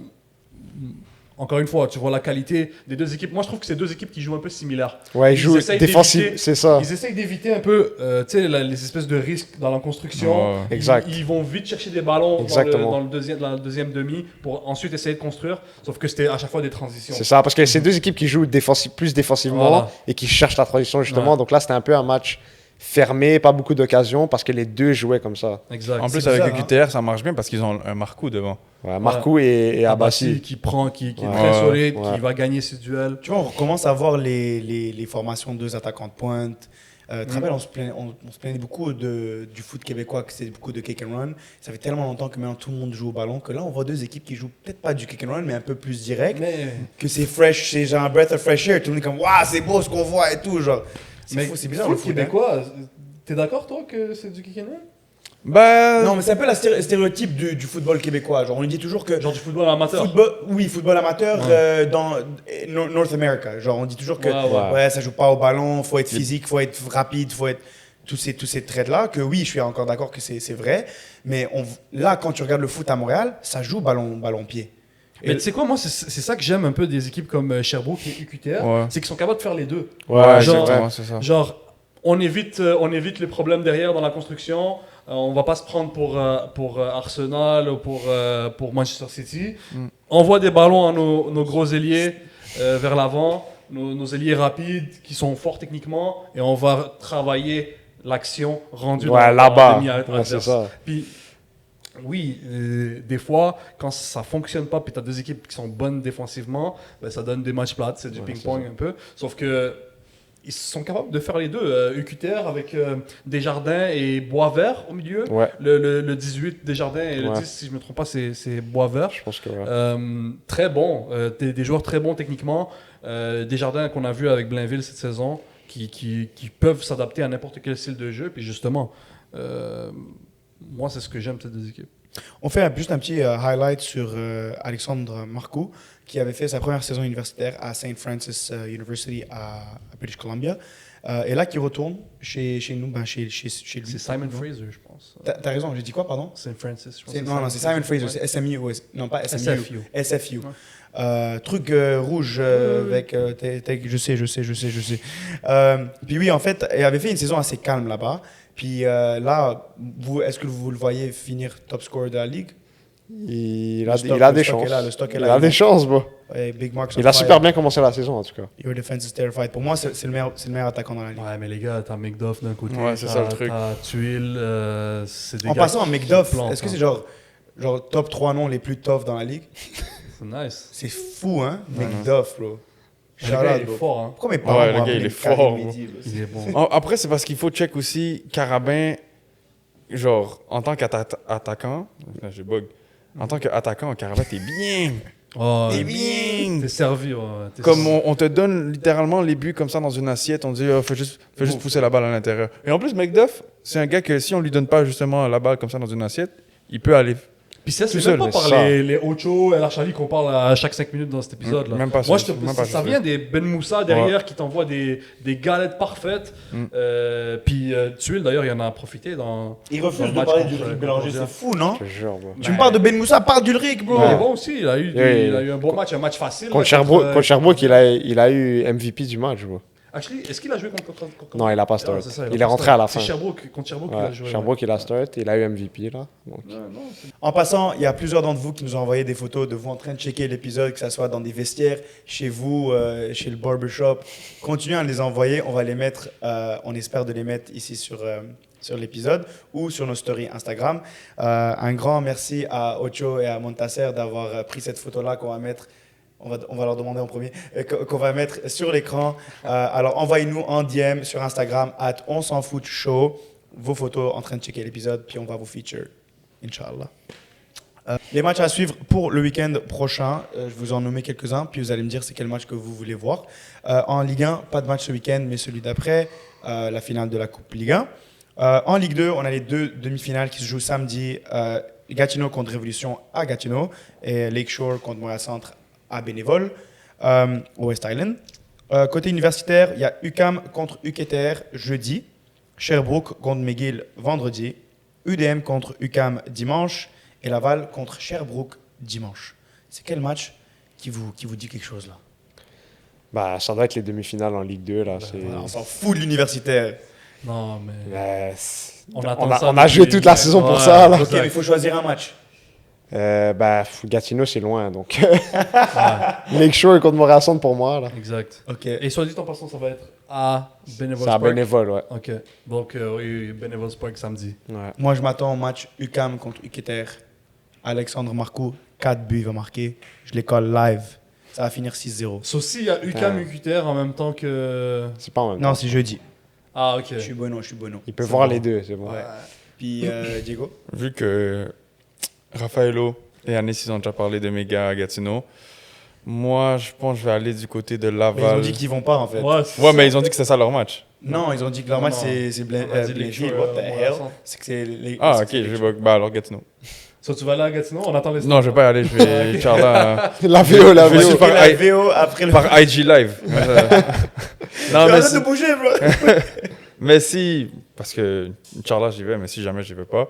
Encore une fois, tu vois la qualité des deux équipes. Moi, je trouve que c'est deux équipes qui jouent un peu similaires. Ouais, ils jouent essayent défensif, d'éviter- c'est ça. Ils essayent d'éviter un peu les espèces de risques dans la construction. Ouais. Exact. Ils vont vite chercher des ballons Exactement. dans la deuxième demi pour ensuite essayer de construire. Sauf que c'était à chaque fois des transitions. C'est ça, parce que c'est deux équipes qui jouent plus défensivement Voilà. et qui cherchent la transition justement. Ouais. Donc là, c'était un peu un match fermé, pas beaucoup d'occasions parce que les deux jouaient comme ça. Exact. En plus, C'est avec bizarre, le QTR, ça marche bien parce qu'ils ont un Marcou devant. Ouais, Marcou et Abassi. qui prend, qui est Ouais. très solide, Ouais. qui va gagner ses duels. Tu vois, on recommence à voir les formations de deux attaquants de pointe. Tu te rappelles, on se plaignait beaucoup du foot québécois, que c'est beaucoup de kick and run. Ça fait tellement longtemps que maintenant tout le monde joue au ballon que là, on voit deux équipes qui jouent peut-être pas du kick and run, mais un peu plus direct. Mais, Que c'est fresh, c'est genre un breath of fresh air. Tout le monde est comme, waouh, c'est beau ce qu'on voit et tout. Genre, c'est fou, c'est bizarre le foot foot. hein. québécois, t'es d'accord toi que c'est du kick and run? Ben, Non, mais c'est un peu la stéréotype du football québécois. Genre, on nous dit toujours que. Genre du football amateur. Football amateur Ouais. dans North America. Genre, on dit toujours que Ouais. ça joue pas au ballon, faut être physique, faut être rapide, faut être tous ces traits-là. Que oui, je suis encore d'accord que c'est vrai. Mais là, quand tu regardes le foot à Montréal, ça joue ballon-pied. Mais tu sais quoi, moi, c'est ça que j'aime un peu des équipes comme Sherbrooke et UQTR, Ouais. c'est qu'ils sont capables de faire les deux. Ouais, genre- exactement, c'est ça. Genre, on évite les problèmes derrière dans la construction. On va pas se prendre pour Arsenal ou pour Manchester City. Envoie des ballons à nos gros ailiers vers l'avant, nos ailiers rapides qui sont forts techniquement, et on va travailler l'action rendue Ouais, dans là-bas. la demi Ouais, c'est ça. Puis, oui, des fois, quand ça fonctionne pas, puis tu as deux équipes qui sont bonnes défensivement, ben, ça donne des matchs plates, c'est du ping-pong un peu. Sauf que ils sont capables de faire les deux. UQTR avec Desjardins et Boisvert au milieu. Ouais, Le 18 Desjardins et le Ouais. 10, si je me trompe pas, c'est Boisvert. je pense que ouais. Très bon, des joueurs très bons techniquement. Desjardins qu'on a vu avec Blainville cette saison, qui peuvent s'adapter à n'importe quel style de jeu. Puis justement, moi, c'est ce que j'aime de ces deux équipes. On fait juste un petit highlight sur Alexandre Marcoux, qui avait fait sa première saison universitaire à St. Francis University à British Columbia. Et là, qui retourne chez nous, chez lui. C'est Simon Fraser, je pense. T'as raison, j'ai dit quoi, pardon? Saint Francis, je pense. Non, c'est Simon Fraser, Ouais. c'est SMU. Non, pas SMU. SFU. SFU. Truc rouge avec. Je sais. Puis oui, en fait, il avait fait une saison assez calme là-bas. Puis là, est-ce que vous le voyez finir top scorer de la ligue? Il Le a stock- des le stock chances. est là, le stock est Il là. a des chances, bro. Ouais, Big Marks Il on a fire. super bien commencé la saison, en tout cas. Your defense is terrified. Pour moi, c'est le meilleur attaquant dans la ligue. Ouais, mais les gars, t'as McDuff d'un côté, Ouais, c'est ça, le truc. t'as Tuile, c'est des En gars passant, qui McDuff, plantent, est-ce que hein. c'est genre top 3 noms les plus tough dans la ligue? C'est nice. C'est fou, hein? McDuff, bro. Le Shout gars, out, il est bro. fort, hein. Pourquoi mes parents Ouais, m'ont le gars, appelé il est Karim fort, Mehdi, bro? Il est bon. Après, c'est parce qu'il faut check aussi Carabin, genre, en tant qu'attaquant, je bug. En tant qu'attaquant, Carabin, t'es bien. Oh, T'es bien. T'es servi, ouais. T'es Comme servi. on te donne littéralement les buts comme ça dans une assiette, on dit fais juste pousser la balle à l'intérieur. Et en plus, McDuff, c'est un gars que si on lui donne pas justement la balle comme ça dans une assiette, il peut aller. Puis ça, c'est tout seul, même pas mais par ça. les Ocho et Archali qu'on parle à chaque 5 minutes dans cet épisode-là. Même pas Moi, ça, même pas ça ça. vient des Ben Moussa derrière qui t'envoient des galettes parfaites. Puis Tuile, d'ailleurs, il en a profité dans. Il dans refuse le de match parler contre- du Rick contre Bélanger, Georgia. c'est fou, non? Je te jure, bro. Tu me parles de Ben Moussa, parle du Rick, bro! Il est bon aussi, il a eu Ouais. un bon match, un match facile. Contre là, Sherbrooke, il a eu MVP du match, bro. Actually, est-ce qu'il a joué contre. Non, il a pas Ah, start. c'est ça, Il a est pas rentré start. à la fin. C'est Sherbrooke, contre Sherbrooke qu'il a Ouais, joué. Sherbrooke, il a start. Il a eu MVP, là. Donc, En passant, il y a plusieurs d'entre vous qui nous ont envoyé des photos de vous en train de checker l'épisode, que ce soit dans des vestiaires, chez vous, chez le barbershop. Continuez à les envoyer. On va les mettre, on espère de les mettre ici sur l'épisode ou sur nos stories Instagram. Un grand merci à Ocho et à Montasser d'avoir pris cette photo-là qu'on va mettre. On va leur demander en premier, qu'on va mettre sur l'écran. Alors, envoyez-nous en DM sur Instagram, @on s'en fout show, vos photos en train de checker l'épisode, puis on va vous feature, Inch'Allah. Les matchs à suivre pour le week-end prochain, je vous en nommer quelques-uns, puis vous allez me dire c'est quel match que vous voulez voir. En Ligue 1, pas de match ce week-end, mais celui d'après, la finale de la Coupe Ligue 1. En Ligue 2, on a les 2 demi-finales qui se jouent samedi. Gatineau contre Révolution à Gatineau et Lakeshore contre Montréal Centre à Bénévole, au West Island. Côté universitaire, il y a UQAM contre UQTR jeudi, Sherbrooke contre McGill vendredi, UDM contre UQAM dimanche et Laval contre Sherbrooke dimanche. C'est quel match qui vous dit quelque chose là? Bah, ça doit être les demi-finales en Ligue 2. Là, On s'en fout de l'universitaire. Non, mais. Mais On on attend a, ça on a joué depuis- toute la saison pour Ouais, ça. Là. Ok, mais il faut choisir un match. Gatineau, c'est loin. Donc, Lakeshore contre Montréal Centre pour moi. Là. Exact. Ok. Et soit dit en passant, ça va être à Bénévole C'est à Park. bénévole, ouais. Ok. Donc, oui, Bénévole Park samedi. Ouais. Moi, je m'attends au match UQAM contre UQTR. Alexandre Marcoux, 4 buts, il va marquer. Je les colle live. Ça va finir 6-0. Sauf s'il y a UQAM Ouais. UQTR en même temps que. C'est pas en même Non, temps. c'est jeudi. Ah, ok. Je suis Bono. Il peut C'est voir bon. les deux, c'est bon. Ouais. Puis Diego? Vu que Raffaello et Anis, ils ont déjà parlé de mes gars à Gatineau, moi, je pense que je vais aller du côté de Mais Laval. ils ont dit qu'ils vont pas en fait. Ouais, c'est Ouais, ça. mais ils ont dit que c'était ça leur match. Non, ils ont dit que leur Non, match non. c'est On a dit Blainville. Lakeshore, What the Montréal hell? Centre. C'est que c'est les. Ah, c'est ok, que c'est je Lakeshore. vais. Bah, alors Gatineau. Soit tu vas là à Gatineau, on attend les Non, je vais pas y aller, je vais. Inch'Allah, La VO, la Je vais VO. suivre par, la VO après le. par IG Live. Non, mais, Arrête de bouger, bro! mais si. Parce que, Inch'Allah, j'y vais, mais si jamais j'y vais pas.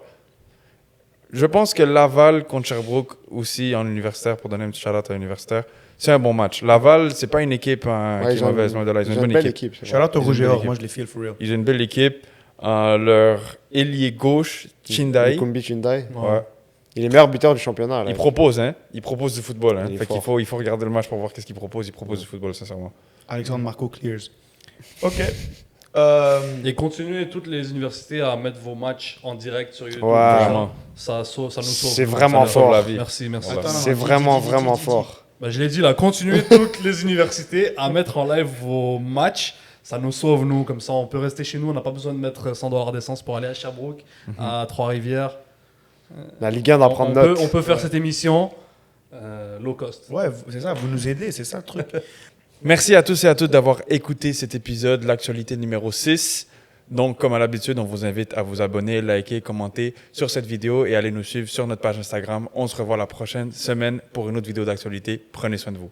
Je pense que Laval contre Sherbrooke aussi en universitaire, pour donner un petit shout-out à l'universitaire, c'est un bon match. Laval, c'est pas une équipe Ouais, qui est mauvaise, loin de là. Ils ont une bonne équipe. c'est vrai. Charlotte au Ils ont rouge et une or, belle moi je les feel for real. Ils ont une belle équipe. Leur ailier gauche, Chindai, Kumbi Chindai. ouais. Il est meilleur buteur du championnat. Là. Il propose, hein. Il propose du football, hein. Il est Fait qu'il fort. il faut regarder le match pour voir qu'est-ce qu'il propose. Il propose du football, sincèrement. Alexandre Marco clears. Ok. Et continuez toutes les universités à mettre vos matchs en direct sur YouTube. Ouais. Vraiment. Ça nous sauve. C'est nous. vraiment Ça nous sauve fort. la vie. Merci, merci. Voilà. Attends, non, C'est non, vraiment, dis. vraiment fort. Bah, je l'ai dit là, continuez toutes les universités à mettre en live vos matchs. Ça nous sauve, nous. Comme ça, on peut rester chez nous. On n'a pas besoin de mettre 100 $ d'essence pour aller à Sherbrooke, à Trois-Rivières. La Ligue 1 doit prendre on note. peut faire cette émission low cost. Ouais, c'est ça, vous nous aidez, c'est ça le truc. Merci à tous et à toutes d'avoir écouté cet épisode, l'actualité numéro 6. Donc, comme à l'habitude, on vous invite à vous abonner, liker, commenter sur cette vidéo et aller nous suivre sur notre page Instagram. On se revoit la prochaine semaine pour une autre vidéo d'actualité. Prenez soin de vous.